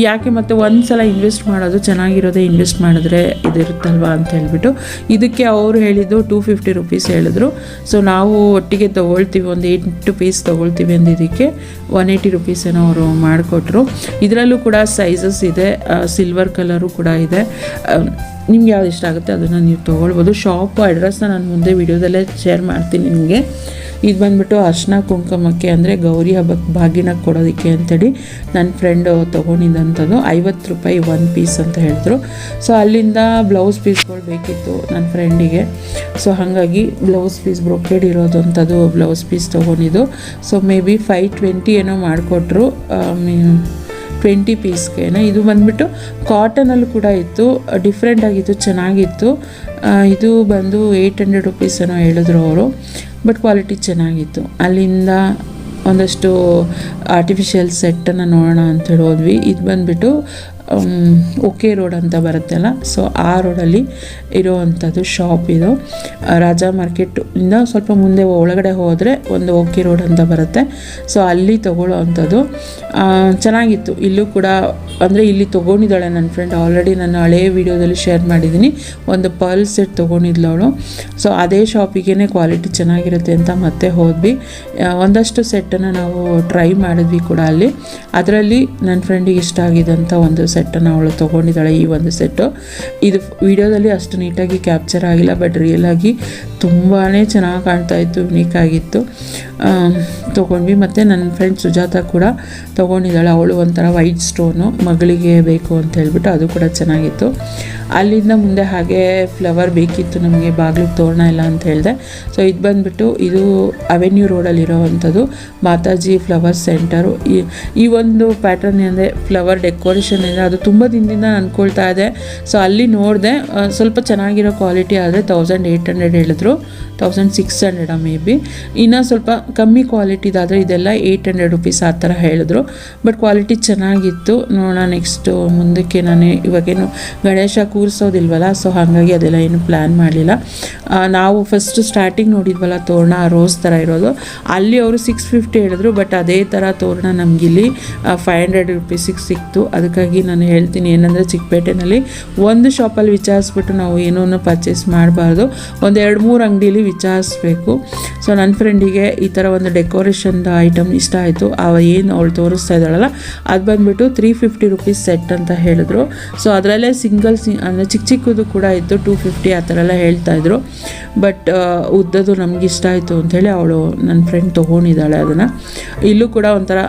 ಯಾಕೆ ಮತ್ತು ಒಂದು ಸಲ ಇನ್ವೆಸ್ಟ್ ಮಾಡೋದು ಚೆನ್ನಾಗಿರೋದೇ ಇನ್ವೆಸ್ಟ್ ಮಾಡಿದ್ರೆ ಇದಿರುತ್ತಲ್ವ ಅಂತ ಹೇಳ್ಬಿಟ್ಟು ಇದಕ್ಕೆ ಅವರು ಹೇಳಿದ್ದು 250 ರುಪೀಸ್ ಹೇಳಿದ್ರು. ಸೊ ನಾವು ಒಟ್ಟಿಗೆ ತೊಗೊಳ್ತೀವಿ, ಒಂದು 8 ಪೀಸ್ ತೊಗೊಳ್ತೀವಿ ಅಂದಿದ್ದಕ್ಕೆ 180 ರುಪೀಸ್ ಏನೋ ಅವರು ಮಾಡಿಕೊಟ್ರು. ಇದರಲ್ಲೂ ಕೂಡ ಸೈಜಸ್ ಇದೆ, ಸಿಲ್ವರ್ ಕಲರು ಕೂಡ ಇದೆ. ನಿಮ್ಗೆ ಯಾವ್ದು ಇಷ್ಟ ಆಗುತ್ತೆ ಅದನ್ನು ನೀವು ತೊಗೊಳ್ಬೋದು. ಶಾಪ್ ಅಡ್ರೆಸ್ನ ನಾನು ಮುಂದೆ ವಿಡಿಯೋದಲ್ಲೇ ಶೇರ್ ಮಾಡ್ತೀನಿ ನಿಮಗೆ. ಇದು ಬಂದುಬಿಟ್ಟು ಅರ್ಶಿನ ಕುಂಕುಮಕ್ಕೆ ಅಂದರೆ ಗೌರಿ ಹಬ್ಬಕ್ಕೆ ಬಾಗಿನಕ್ಕೆ ಕೊಡೋದಕ್ಕೆ ಅಂತೇಳಿ ನನ್ನ ಫ್ರೆಂಡು ತೊಗೊಂಡಿದ್ದಂಥದ್ದು. 50 ರೂಪಾಯಿ 1 ಪೀಸ್ ಅಂತ ಹೇಳಿದ್ರು. ಸೊ ಅಲ್ಲಿಂದ ಬ್ಲೌಸ್ ಪೀಸ್ಗಳು ಬೇಕಿತ್ತು ನನ್ನ ಫ್ರೆಂಡಿಗೆ. ಸೊ ಹಾಗಾಗಿ ಬ್ಲೌಸ್ ಪೀಸ್ ಬ್ರೊಕೆಡ್ ಇರೋದಂಥದ್ದು ಬ್ಲೌಸ್ ಪೀಸ್ ತೊಗೊಂಡಿದ್ದು. ಸೊ ಮೇ ಬಿ 520 ಏನೋ ಮಾಡಿಕೊಟ್ರು 20 ಪೀಸ್ಗೇನೆ. ಇದು ಬಂದುಬಿಟ್ಟು ಕಾಟನಲ್ಲಿ ಕೂಡ ಇತ್ತು, ಡಿಫ್ರೆಂಟ್ ಆಗಿತ್ತು, ಚೆನ್ನಾಗಿತ್ತು. ಇದು ಬಂದು 800 ರುಪೀಸ್ ಏನೋ ಹೇಳಿದ್ರು ಅವರು, ಬಟ್ ಕ್ವಾಲಿಟಿ ಚೆನ್ನಾಗಿತ್ತು. ಅಲ್ಲಿಂದ ಒಂದಷ್ಟು ಆರ್ಟಿಫಿಷಿಯಲ್ ಸೆಟ್ಟನ್ನು ನೋಡೋಣ ಅಂತೇಳಿ ಹೋದ್ವಿ. ಇದು ಬಂದುಬಿಟ್ಟು ಓಕೆ ರೋಡ್ ಅಂತ ಬರುತ್ತಲ್ಲ, ಸೊ ಆ ರೋಡಲ್ಲಿ ಇರೋವಂಥದ್ದು ಶಾಪ್ ಇದು. ರಾಜಾ ಮಾರ್ಕೆಟಿಂದ ಸ್ವಲ್ಪ ಮುಂದೆ ಒಳಗಡೆ ಹೋದರೆ ಒಂದು ಓಕೆ ರೋಡ್ ಅಂತ ಬರುತ್ತೆ. ಸೊ ಅಲ್ಲಿ ತೊಗೊಳ್ಳೋ ಅಂಥದ್ದು ಚೆನ್ನಾಗಿತ್ತು. ಇಲ್ಲೂ ಕೂಡ ಅಂದರೆ ಇಲ್ಲಿ ತೊಗೊಂಡಿದ್ದಾಳೆ ನನ್ನ ಫ್ರೆಂಡ್, ಆಲ್ರೆಡಿ ನಾನು ಹಳೆಯ ವಿಡಿಯೋದಲ್ಲಿ ಶೇರ್ ಮಾಡಿದ್ದೀನಿ. ಒಂದು ಪರ್ಲ್ ಸೆಟ್ ತೊಗೊಂಡಿದ್ಲು ಅವಳು. ಸೊ ಅದೇ ಶಾಪಿಗೇ ಕ್ವಾಲಿಟಿ ಚೆನ್ನಾಗಿರುತ್ತೆ ಅಂತ ಮತ್ತೆ ಹೋದ್ವಿ. ಒಂದಷ್ಟು ಸೆಟ್ಟನ್ನು ನಾವು ಟ್ರೈ ಮಾಡಿದ್ವಿ ಕೂಡ ಅಲ್ಲಿ. ಅದರಲ್ಲಿ ನನ್ನ ಫ್ರೆಂಡಿಗೆ ಇಷ್ಟ ಆಗಿದ್ದಂಥ ಒಂದು ಸೆಟ್ಟನ್ನು ಅವಳು ತೊಗೊಂಡಿದ್ದಾಳೆ. ಈ ಒಂದು ಸೆಟ್ಟು ಇದು ವಿಡಿಯೋದಲ್ಲಿ ಅಷ್ಟು ನೀಟಾಗಿ ಕ್ಯಾಪ್ಚರ್ ಆಗಿಲ್ಲ, ಬಟ್ ರಿಯಲಾಗಿ ತುಂಬಾ ಚೆನ್ನಾಗಿ ಕಾಣ್ತಾಯಿತ್ತು, ಯುನೀಕ್ ಆಗಿತ್ತು. ತೊಗೊಂಡ್ವಿ. ಮತ್ತು ನನ್ನ ಫ್ರೆಂಡ್ ಸುಜಾತ ಕೂಡ ತೊಗೊಂಡಿದ್ದಾಳೆ. ಅವಳು ಒಂಥರ ವೈಟ್ ಸ್ಟೋನು ಮಗಳಿಗೆ ಬೇಕು ಅಂತ ಹೇಳ್ಬಿಟ್ಟು ಅದು ಕೂಡ ಚೆನ್ನಾಗಿತ್ತು. ಅಲ್ಲಿಂದ ಮುಂದೆ ಹಾಗೆ ಫ್ಲವರ್ ಬೇಕಿತ್ತು ನಮಗೆ, ಬಾಗಿಲಿಗೆ ತೋರಣ ಇಲ್ಲ ಅಂತ ಹೇಳಿದೆ. ಸೊ ಇದು ಬಂದುಬಿಟ್ಟು ಇದು ಅವೆನ್ಯೂ ರೋಡಲ್ಲಿರೋವಂಥದ್ದು ಮಾತಾಜಿ ಫ್ಲವರ್ ಸೆಂಟರು. ಈ ಒಂದು ಪ್ಯಾಟರ್ನ್ ಅಂದರೆ ಫ್ಲವರ್ ಡೆಕೋರೇಷನ್ ಇದೆ, ಅದು ತುಂಬ ದಿನದಿಂದ ಅಂದ್ಕೊಳ್ತಾ ಇದೆ. ಸೊ ಅಲ್ಲಿ ನೋಡಿದೆ, ಸ್ವಲ್ಪ ಚೆನ್ನಾಗಿರೋ ಕ್ವಾಲಿಟಿ ಆದರೆ 1800 ಹೇಳಿದ್ರು, 1600 ಮೇ ಬಿ. ಇನ್ನು ಸ್ವಲ್ಪ ಕಮ್ಮಿ ಕ್ವಾಲಿಟಿದಾದರೆ ಇದೆಲ್ಲ 800 ರುಪೀಸ್ ಆ ಥರ ಹೇಳಿದ್ರು. ಬಟ್ ಕ್ವಾಲಿಟಿ ಚೆನ್ನಾಗಿತ್ತು. ನೋಡೋಣ ನೆಕ್ಸ್ಟು ಮುಂದಕ್ಕೆ. ನಾನು ಇವಾಗೇನು ಗಣೇಶ ಕೂರಿಸೋದಿಲ್ವಲ್ಲ, ಸೊ ಹಾಗಾಗಿ ಅದೆಲ್ಲ ಏನು ಪ್ಲ್ಯಾನ್ ಮಾಡಲಿಲ್ಲ. ನಾವು ಫಸ್ಟ್ ಸ್ಟಾರ್ಟಿಂಗ್ ನೋಡಿದ್ವಲ್ಲ ತೋರಣ ರೋಸ್ ಥರ ಇರೋದು, ಅಲ್ಲಿ ಅವರು 650 ಹೇಳಿದ್ರು. ಬಟ್ ಅದೇ ಥರ ತೋರಣ ನಮಗಿಲ್ಲಿ 500 ರುಪೀಸಿಗೆ ಸಿಕ್ತು. ಅದಕ್ಕಾಗಿ ನಾನು ಹೇಳ್ತೀನಿ ಏನಂದರೆ ಚಿಕ್ಕಪೇಟೆನಲ್ಲಿ ಒಂದು ಶಾಪಲ್ಲಿ ವಿಚಾರಿಸ್ಬಿಟ್ಟು ನಾವು ಏನೂ ಪರ್ಚೇಸ್ ಮಾಡಬಾರ್ದು, ಒಂದು 2-3 ಅಂಗಡೀಲಿ ವಿಚಾರಿಸ್ಬೇಕು. ಸೊ ನನ್ನ ಫ್ರೆಂಡಿಗೆ ಈ ಥರ ಒಂದು ಡೆಕೋರೇಷನ್ದು ಐಟಮ್ ಇಷ್ಟ ಆಯಿತು. ಏನು ಅವಳು ತೋರಿಸ್ತಾ ಇದ್ದಾಳಲ್ಲ ಅದು ಬಂದುಬಿಟ್ಟು 350 ರುಪೀಸ್ ಸೆಟ್ ಅಂತ ಹೇಳಿದ್ರು. ಸೊ ಅದರಲ್ಲೇ ಅಂದರೆ ಚಿಕ್ಕದು ಕೂಡ ಇತ್ತು, 250 ಆ ಥರ ಎಲ್ಲ ಹೇಳ್ತಾಯಿದ್ರು. ಬಟ್ ಉದ್ದದು ನಮ್ಗೆ ಇಷ್ಟ ಆಯಿತು ಅಂಥೇಳಿ ಅವಳು ನನ್ನ ಫ್ರೆಂಡ್ ತೊಗೊಂಡಿದ್ದಾಳೆ ಅದನ್ನು. ಇಲ್ಲೂ ಕೂಡ ಒಂಥರ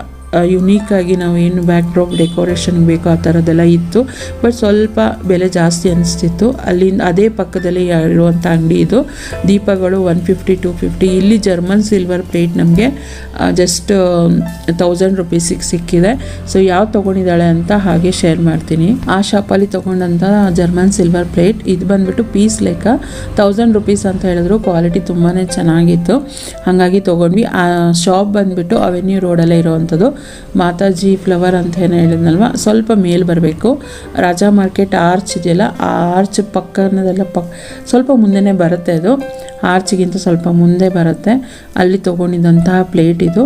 ಯುನೀಕಾಗಿ ನಾವು ಏನು ಬ್ಯಾಕ್ ಡ್ರಾಪ್ ಡೆಕೋರೇಷನ್ಗೆ ಬೇಕೋ ಆ ಥರದ್ದೆಲ್ಲ ಇತ್ತು. ಬಟ್ ಸ್ವಲ್ಪ ಬೆಲೆ ಜಾಸ್ತಿ ಅನಿಸ್ತಿತ್ತು. ಅಲ್ಲಿಂದ ಅದೇ ಪಕ್ಕದಲ್ಲಿ ಇರುವಂಥ ಅಂಗಡಿ ಇದು, ದೀಪಗಳು 150-250. ಇಲ್ಲಿ ಜರ್ಮನ್ ಸಿಲ್ವರ್ ಪ್ಲೇಟ್ ನಮಗೆ ಜಸ್ಟ್ 1000 ರುಪೀಸಿಗೆ ಸಿಕ್ಕಿದೆ. ಸೊ ಯಾವ್ದು ತೊಗೊಂಡಿದ್ದಾಳೆ ಅಂತ ಹಾಗೆ ಶೇರ್ ಮಾಡ್ತೀನಿ. ಆ ಶಾಪಲ್ಲಿ ತೊಗೊಂಡಂಥ ಜರ್ಮನ್ ಸಿಲ್ವರ್ ಪ್ಲೇಟ್ ಇದು ಬಂದುಬಿಟ್ಟು ಪೀಸ್ ಲೆಕ್ಕ 1000 ರುಪೀಸ್ ಅಂತ ಹೇಳಿದ್ರು. ಕ್ವಾಲಿಟಿ ತುಂಬಾ ಚೆನ್ನಾಗಿತ್ತು, ಹಾಗಾಗಿ ತೊಗೊಂಡ್ವಿ. ಆ ಶಾಪ್ ಬಂದುಬಿಟ್ಟು ಅವೆನ್ಯೂ ರೋಡಲ್ಲೇ ಇರೋವಂಥದ್ದು ಮಾತಾಜಿ ಫ್ಲವರ್ ಅಂತ ಏನು ಹೇಳಿದ್ನಲ್ವ, ಸ್ವಲ್ಪ ಮೇಲೆ ಬರಬೇಕು. ರಾಜಾ ಮಾರ್ಕೆಟ್ ಆರ್ಚ್ ಇದೆಯಲ್ಲ, ಆ ಆರ್ಚ್ ಪಕ್ಕನದೆಲ್ಲ ಸ್ವಲ್ಪ ಮುಂದೆನೇ ಬರುತ್ತೆ. ಅದು ಆರ್ಚಿಗಿಂತ ಸ್ವಲ್ಪ ಮುಂದೆ ಬರುತ್ತೆ. ಅಲ್ಲಿ ತೊಗೊಂಡಿದ್ದಂತಹ ಪ್ಲೇಟ್ ಇದು.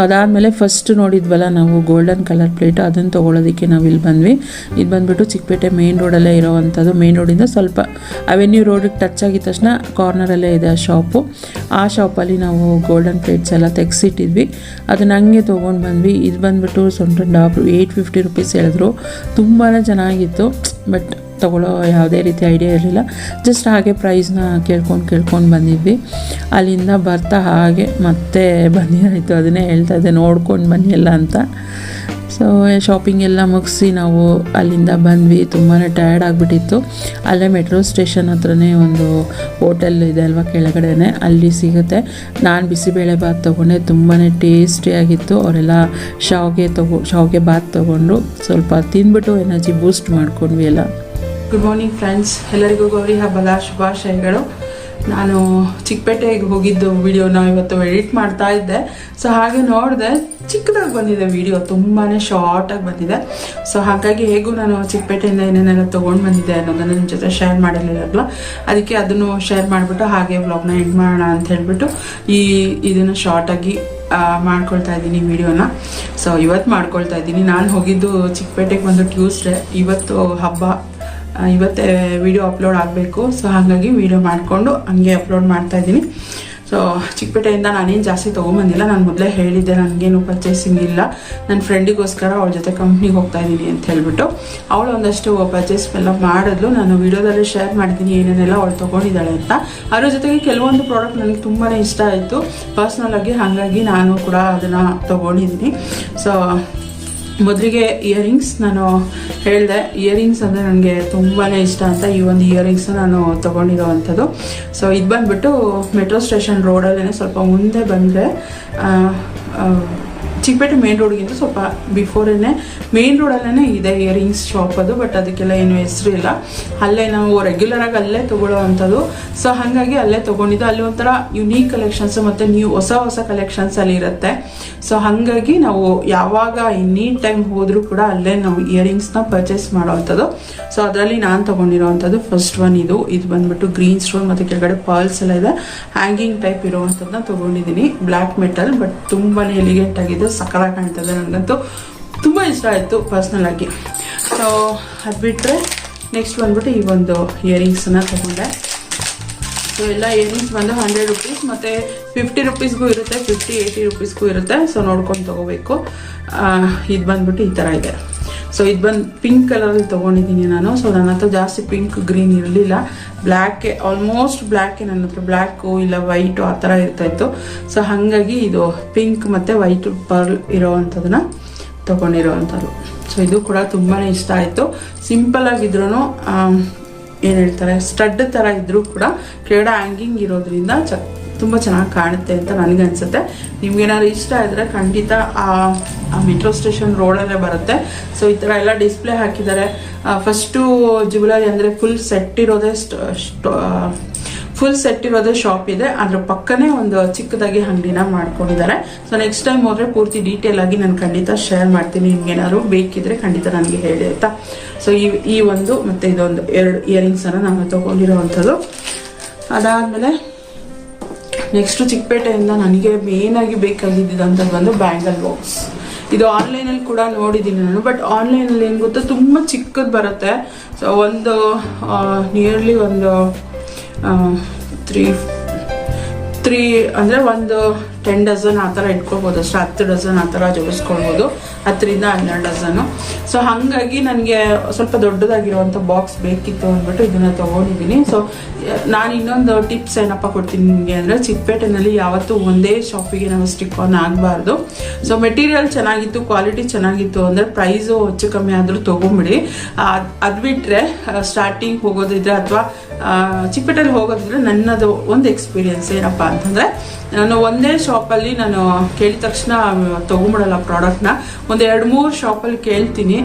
ಅದಾದಮೇಲೆ ಫಸ್ಟ್ ನೋಡಿದ್ವಲ್ಲ ನಾವು ಗೋಲ್ಡನ್ ಕಲರ್ ಪ್ಲೇಟ್, ಅದನ್ನು ತೊಗೊಳೋದಕ್ಕೆ ನಾವು ಇಲ್ಲಿ ಬಂದ್ವಿ. ಇದು ಬಂದುಬಿಟ್ಟು ಚಿಕ್ಕಪೇಟೆ ಮೇನ್ ರೋಡಲ್ಲೇ ಇರೋವಂಥದ್ದು. ಮೇನ್ ರೋಡಿಂದ ಸ್ವಲ್ಪ ಅವೆನ್ಯೂ ರೋಡಿಗೆ ಟಚ್ ಆಗಿದ ತಕ್ಷಣ ಕಾರ್ನರಲ್ಲೇ ಇದೆ ಆ ಶಾಪು. ಆ ಶಾಪಲ್ಲಿ ನಾವು ಗೋಲ್ಡನ್ ಪ್ಲೇಟ್ಸ್ ಎಲ್ಲ ತೆಗೆಸಿಟ್ಟಿದ್ವಿ. ಅದನ್ನು ಹಂಗೆ ತೊಗೊಂಡು ಬಂದ್ವಿ. ಇದು ಬಂದುಬಿಟ್ಟು 850 ರುಪೀಸ್ ಹೇಳಿದ್ರು. ತುಂಬಾ ಚೆನ್ನಾಗಿತ್ತು. ಬಟ್ ತೊಗೊಳ್ಳೋ ಯಾವುದೇ ರೀತಿ ಐಡಿಯಾ ಇರಲಿಲ್ಲ. ಜಸ್ಟ್ ಹಾಗೆ ಪ್ರೈಸ್ನ ಕೇಳ್ಕೊಂಡು ಬಂದಿದ್ವಿ. ಅಲ್ಲಿಂದ ಬರ್ತಾ ಹಾಗೆ ಮತ್ತೆ ಬಂದಿರಾಯಿತು. ಅದನ್ನೇ ಹೇಳ್ತಾ ಇದ್ದೆ, ನೋಡ್ಕೊಂಡು ಬನ್ನಿ ಎಲ್ಲ ಅಂತ. ಸೊ ಶಾಪಿಂಗ್ ಎಲ್ಲ ಮುಗಿಸಿ ನಾವು ಅಲ್ಲಿಂದ ಬಂದ್ವಿ. ತುಂಬಾ ಟಯರ್ಡ್ ಆಗಿಬಿಟ್ಟಿತ್ತು. ಅಲ್ಲೇ ಮೆಟ್ರೋ ಸ್ಟೇಷನ್ ಹತ್ರನೇ ಒಂದು ಹೋಟೆಲ್ ಇದೆ ಅಲ್ವಾ ಕೆಳಗಡೆನೆ, ಅಲ್ಲಿ ಸಿಗುತ್ತೆ. ನಾನು ಬಿಸಿಬೇಳೆ ಬಾತ್ ತೊಗೊಂಡೆ, ತುಂಬಾ ಟೇಸ್ಟಿಯಾಗಿತ್ತು. ಅವರೆಲ್ಲ ಶಾವಿಗೆ ಬಾತ್ ತೊಗೊಂಡ್ರು. ಸ್ವಲ್ಪ ತಿಂದ್ಬಿಟ್ಟು ಎನರ್ಜಿ ಬೂಸ್ಟ್ ಮಾಡ್ಕೊಂಡ್ವಿ ಎಲ್ಲ. ಗುಡ್ ಮಾರ್ನಿಂಗ್ ಫ್ರೆಂಡ್ಸ್, ಎಲ್ಲರಿಗೂ ಗೌರಿ ಹಬ್ಬದ ಶುಭಾಶಯಗಳು. ನಾನು ಚಿಕ್ಕಪೇಟೆಗೆ ಹೋಗಿದ್ದು ವಿಡಿಯೋನ ಇವತ್ತು ಎಡಿಟ್ ಮಾಡ್ತಾ ಇದ್ದೆ. ಸೊ ಹಾಗೆ ನೋಡಿದೆ, ಚಿಕ್ಕದಾಗಿ ಬಂದಿದೆ ವಿಡಿಯೋ, ತುಂಬಾ ಶಾರ್ಟಾಗಿ ಬಂದಿದೆ. ಸೊ ಹಾಗಾಗಿ ಹೇಗೂ ನಾನು ಚಿಕ್ಕಪೇಟೆಯಿಂದ ಏನೇನೆಲ್ಲ ತೊಗೊಂಡು ಬಂದಿದ್ದೆ ಅನ್ನೋದನ್ನು ನಿಮ್ಮ ಜೊತೆ ಶೇರ್ ಮಾಡಿರಲಿಲ್ಲ, ಅದಕ್ಕೆ ಅದನ್ನು ಶೇರ್ ಮಾಡಿಬಿಟ್ಟು ಹಾಗೆ ವ್ಲಾಗ್ನ ಎಂಡ್ ಮಾಡೋಣ ಅಂತ ಹೇಳ್ಬಿಟ್ಟು ಇದನ್ನು ಶಾರ್ಟಾಗಿ ಮಾಡ್ಕೊಳ್ತಾ ಇದ್ದೀನಿ ವಿಡಿಯೋನ. ಸೊ ಇವತ್ತು ಮಾಡ್ಕೊಳ್ತಾ ಇದ್ದೀನಿ. ನಾನು ಹೋಗಿದ್ದು ಚಿಕ್ಕಪೇಟೆಗೆ ಬಂದು ಟ್ಯೂಸ್ಡೇ, ಇವತ್ತು ಹಬ್ಬ, ಇವತ್ತೇ ವಿಡಿಯೋ ಅಪ್ಲೋಡ್ ಆಗಬೇಕು. ಸೊ ಹಾಗಾಗಿ ವಿಡಿಯೋ ಮಾಡಿಕೊಂಡು ಹಂಗೆ ಅಪ್ಲೋಡ್ ಮಾಡ್ತಾಯಿದ್ದೀನಿ. ಸೊ ಚಿಕ್ಕಪೇಟೆಯಿಂದ ನಾನೇನು ಜಾಸ್ತಿ ತೊಗೊಂಬಂದಿಲ್ಲ. ನಾನು ಮೊದಲೇ ಹೇಳಿದ್ದೆ ನನಗೇನು ಪರ್ಚೇಸಿಂಗ್ ಇಲ್ಲ, ನನ್ನ ಫ್ರೆಂಡಿಗೋಸ್ಕರ ಅವಳ ಜೊತೆ ಕಂಪ್ನಿಗೆ ಹೋಗ್ತಾ ಇದ್ದೀನಿ ಅಂತ ಹೇಳ್ಬಿಟ್ಟು. ಅವಳು ಒಂದಷ್ಟು ಪರ್ಚೇಸ್ ಎಲ್ಲ ಮಾಡಿದ್ಲು. ನಾನು ವಿಡಿಯೋದಲ್ಲಿ ಶೇರ್ ಮಾಡಿದ್ದೀನಿ ಏನೇನೆಲ್ಲ ಅವಳು ತೊಗೊಂಡಿದ್ದಾಳೆ ಅಂತ. ಅದ್ರ ಜೊತೆಗೆ ಕೆಲವೊಂದು ಪ್ರಾಡಕ್ಟ್ ನನಗೆ ತುಂಬಾ ಇಷ್ಟ ಆಯಿತು ಪರ್ಸ್ನಲಾಗಿ, ಹಾಗಾಗಿ ನಾನು ಕೂಡ ಅದನ್ನು ತೊಗೊಂಡಿದ್ದೀನಿ. ಸೊ ಮೊದಲಿಗೆ ಇಯರಿಂಗ್ಸ್ ನಾನು ಹೇಳಿದೆ, ಇಯರಿಂಗ್ಸ್ ಅಂದರೆ ನನಗೆ ತುಂಬಾ ಇಷ್ಟ ಅಂತ. ಈ ಒಂದು ಇಯರಿಂಗ್ಸ್ ನಾನು ತೊಗೊಂಡಿರೋ ಅಂಥದ್ದು. ಸೊ ಇದು ಬಂದುಬಿಟ್ಟು ಮೆಟ್ರೋ ಸ್ಟೇಷನ್ ರೋಡಲ್ಲೇ ಸ್ವಲ್ಪ ಮುಂದೆ ಬಂದರೆ ಚಿಕ್ಕಪೇಟೆ ಮೇನ್ ರೋಡ್ಗಿಂತ ಸ್ವಲ್ಪ ಬಿಫೋರೇನೆ ಮೇನ್ ರೋಡಲ್ಲೇ ಇದೆ ಇಯರಿಂಗ್ಸ್ ಶಾಪ್ ಅದು. ಬಟ್ ಅದಕ್ಕೆಲ್ಲ ಏನು ಹೆಸರು ಇಲ್ಲ. ಅಲ್ಲೇ ನಾವು ರೆಗ್ಯುಲರಾಗಿ ಅಲ್ಲೇ ತೊಗೊಳ್ಳೋ ಅಂಥದ್ದು. ಸೊ ಹಾಗಾಗಿ ಅಲ್ಲೇ ತೊಗೊಂಡಿದ್ದು. ಅಲ್ಲಿ ಒಂಥರ ಯುನೀಕ್ ಕಲೆಕ್ಷನ್ಸ್ ಮತ್ತು ಹೊಸ ಕಲೆಕ್ಷನ್ಸ್ ಅಲ್ಲಿ ಇರುತ್ತೆ. ಸೊ ಹಾಗಾಗಿ ನಾವು ಯಾವಾಗ ಎನಿ ಟೈಮ್ ಹೋದರೂ ಕೂಡ ಅಲ್ಲೇ ನಾವು ಇಯರಿಂಗ್ಸ್ನ ಪರ್ಚೇಸ್ ಮಾಡೋವಂಥದ್ದು. ಸೊ ಅದರಲ್ಲಿ ನಾನು ತೊಗೊಂಡಿರೋ ಅಂಥದ್ದು ಫಸ್ಟ್ ಒನ್ ಇದು ಬಂದುಬಿಟ್ಟು ಗ್ರೀನ್ ಸ್ಟೋನ್ ಮತ್ತು ಕೆಳಗಡೆ ಪರ್ಲ್ಸ್ ಎಲ್ಲ ಇದೆ, ಹ್ಯಾಂಗಿಂಗ್ ಟೈಪ್ ಇರೋವಂಥದ್ದನ್ನ ತೊಗೊಂಡಿದ್ದೀನಿ. ಬ್ಲ್ಯಾಕ್ ಮೆಟಲ್, ಬಟ್ ತುಂಬಾ ಎಲಿಗೆಂಟ್ ಆಗಿದೆ, ಸಕ್ಕತ್ತಾಗಿ ಕಾಣ್ತದೆ. ನನಗಂತೂ ತುಂಬ ಇಷ್ಟ ಆಯಿತು ಪರ್ಸ್ನಲಾಗಿ. ಸೊ ಅದು ಬಿಟ್ಟರೆ ನೆಕ್ಸ್ಟ್ ಬಂದ್ಬಿಟ್ಟು ಈ ಒಂದು ಇಯರಿಂಗ್ಸನ್ನು ತೊಗೊಂಡೆ. ಸೊ ಎಲ್ಲ ಇಯರಿಂಗ್ಸ್ ಬಂದು 100 ರುಪೀಸ್ ಮತ್ತು 50 ರುಪೀಸ್ಗೂ ಇರುತ್ತೆ, 50-80 ರುಪೀಸ್ಗೂ ಇರುತ್ತೆ. ಸೊ ನೋಡ್ಕೊಂಡು ತೊಗೋಬೇಕು. ಇದು ಬಂದ್ಬಿಟ್ಟು ಈ ಥರ ಇದೆ. ಸೊ ಇದು ಬಂದು ಪಿಂಕ್ ಕಲರಲ್ಲಿ ತೊಗೊಂಡಿದ್ದೀನಿ ನಾನು. ಸೊ ನನ್ನ ಹತ್ರ ಜಾಸ್ತಿ ಪಿಂಕ್ ಗ್ರೀನ್ ಇರಲಿಲ್ಲ, ಬ್ಲ್ಯಾಕೆ ಆಲ್ಮೋಸ್ಟ್ ಬ್ಲ್ಯಾಕೆ ನನ್ನ ಹತ್ರ, ಬ್ಲ್ಯಾಕು ಇಲ್ಲ ವೈಟು ಆ ಥರ ಇರ್ತಾಯಿತ್ತು. ಸೊ ಹಾಗಾಗಿ ಇದು ಪಿಂಕ್ ಮತ್ತು ವೈಟ್ ಪರ್ಲ್ ಇರೋವಂಥದ್ದನ್ನ ತೊಗೊಂಡಿರೋವಂಥದ್ದು. ಸೊ ಇದು ಕೂಡ ತುಂಬಾ ಇಷ್ಟ ಆಯಿತು. ಸಿಂಪಲ್ ಆಗಿದ್ರೂ ಏನು ಹೇಳ್ತಾರೆ ಸ್ಟಡ್ ಥರ ಇದ್ರೂ ಕೂಡ ಕೆಳಗಡೆ ಹ್ಯಾಂಗಿಂಗ್ ಇರೋದ್ರಿಂದ ತುಂಬ ಚೆನ್ನಾಗಿ ಕಾಣುತ್ತೆ ಅಂತ ನನಗನ್ಸುತ್ತೆ. ನಿಮ್ಗೇನಾದ್ರು ಇಷ್ಟ ಇದ್ದರೆ ಖಂಡಿತ ಆ ಮೆಟ್ರೋ ಸ್ಟೇಷನ್ ರೋಡಲ್ಲೇ ಬರುತ್ತೆ. ಸೊ ಈ ಥರ ಎಲ್ಲ ಡಿಸ್ಪ್ಲೇ ಹಾಕಿದ್ದಾರೆ. ಫಸ್ಟು ಜ್ಯುವೆಲರಿ ಅಂದರೆ ಫುಲ್ ಸೆಟ್ ಇರೋದೇ ಶಾಪ್ ಇದೆ, ಅದ್ರ ಪಕ್ಕನೇ ಒಂದು ಚಿಕ್ಕದಾಗಿ ಅಂಗಡಿನ ಮಾಡ್ಕೊಂಡಿದ್ದಾರೆ. ಸೊ ನೆಕ್ಸ್ಟ್ ಟೈಮ್ ಹೋದ್ರೆ ಪೂರ್ತಿ ಡೀಟೇಲ್ ಆಗಿ ನಾನು ಖಂಡಿತ ಶೇರ್ ಮಾಡ್ತೀನಿ. ನಿಮ್ಗೇನಾದ್ರು ಬೇಕಿದ್ರೆ ಖಂಡಿತ ನನಗೆ ಹೇಳಿ ಆಯ್ತಾ. ಸೊ ಈ ಒಂದು ಮತ್ತೆ ಇದೊಂದು 2 ಇಯರಿಂಗ್ಸನ್ನು ನಾನು ತೊಗೊಂಡಿರೋವಂಥದ್ದು. ಅದಾದಮೇಲೆ ನೆಕ್ಸ್ಟು ಚಿಕ್ಕಪೇಟೆಯಿಂದ ನನಗೆ ಮೇನಾಗಿ ಬೇಕಾಗಿದ್ದಂಥದ್ದು ಒಂದು ಬ್ಯಾಂಗಲ್ ಬಾಕ್ಸ್. ಇದು ಆನ್ಲೈನಲ್ಲಿ ಕೂಡ ನೋಡಿದ್ದೀನಿ ನಾನು, ಬಟ್ ಆನ್ಲೈನಲ್ಲಿ ಏನು ಗೊತ್ತಾ ತುಂಬ ಚಿಕ್ಕದು ಬರುತ್ತೆ. ಸೊ ಒಂದು ನಿಯರ್ಲಿ ಒಂದು 3 ಅಂದರೆ ಒಂದು 10 ಡಜನ್ ಆ ಥರ ಇಟ್ಕೊಳ್ಬೋದು ಅಷ್ಟೇ. 10 ಡಜನ್ ಆ ಥರ ಜೋಡಿಸ್ಕೊಳ್ಬೋದು, 10ರಿಂದ 12 ಡಜನ್ನು. ಸೊ ಹಾಗಾಗಿ ನನಗೆ ಸ್ವಲ್ಪ ದೊಡ್ಡದಾಗಿರುವಂಥ ಬಾಕ್ಸ್ ಬೇಕಿತ್ತು ಅಂದ್ಬಿಟ್ಟು ಇದನ್ನು ತೊಗೊಂಡಿದ್ದೀನಿ. ಸೊ ನಾನು ಇನ್ನೊಂದು ಟಿಪ್ಸ್ ಏನಪ್ಪ ಕೊಡ್ತೀನಿ ನಿಮಗೆ ಅಂದರೆ, ಚಿಕ್ಕಪೇಟೆನಲ್ಲಿ ಯಾವತ್ತೂ ಒಂದೇ ಶಾಪಿಗೆ ನಾವು ಸ್ಟಿಕ್ ಆನ್ ಆಗಬಾರ್ದು. ಸೊ ಮೆಟೀರಿಯಲ್ ಚೆನ್ನಾಗಿತ್ತು, ಕ್ವಾಲಿಟಿ ಚೆನ್ನಾಗಿತ್ತು ಅಂದರೆ ಪ್ರೈಸು ಹೆಚ್ಚು ಕಮ್ಮಿ ಆದರೂ ತೊಗೊಂಬಿಡಿ. ಅದು ಬಿಟ್ಟರೆ ಸ್ಟಾರ್ಟಿಂಗ್ ಹೋಗೋದಿದ್ರೆ ಅಥವಾ ಚಿಕ್ಕಪೇಟೆಯಲ್ಲಿ ಹೋಗೋದಿದ್ರೆ ನನ್ನದು ಒಂದು ಎಕ್ಸ್ಪೀರಿಯನ್ಸ್ ಏನಪ್ಪ ಅಂತಂದರೆ, ನಾನು ಒಂದೇ ಶಾಪಲ್ಲಿ ನಾನು ಕೇಳಿದ ತಕ್ಷಣ ತೊಗೊಂಬಿಡಲ್ಲ ಪ್ರಾಡಕ್ಟ್ನ. ಒಂದು 2-3 ಶಾಪಲ್ಲಿ ಕೇಳ್ತೀನಿ,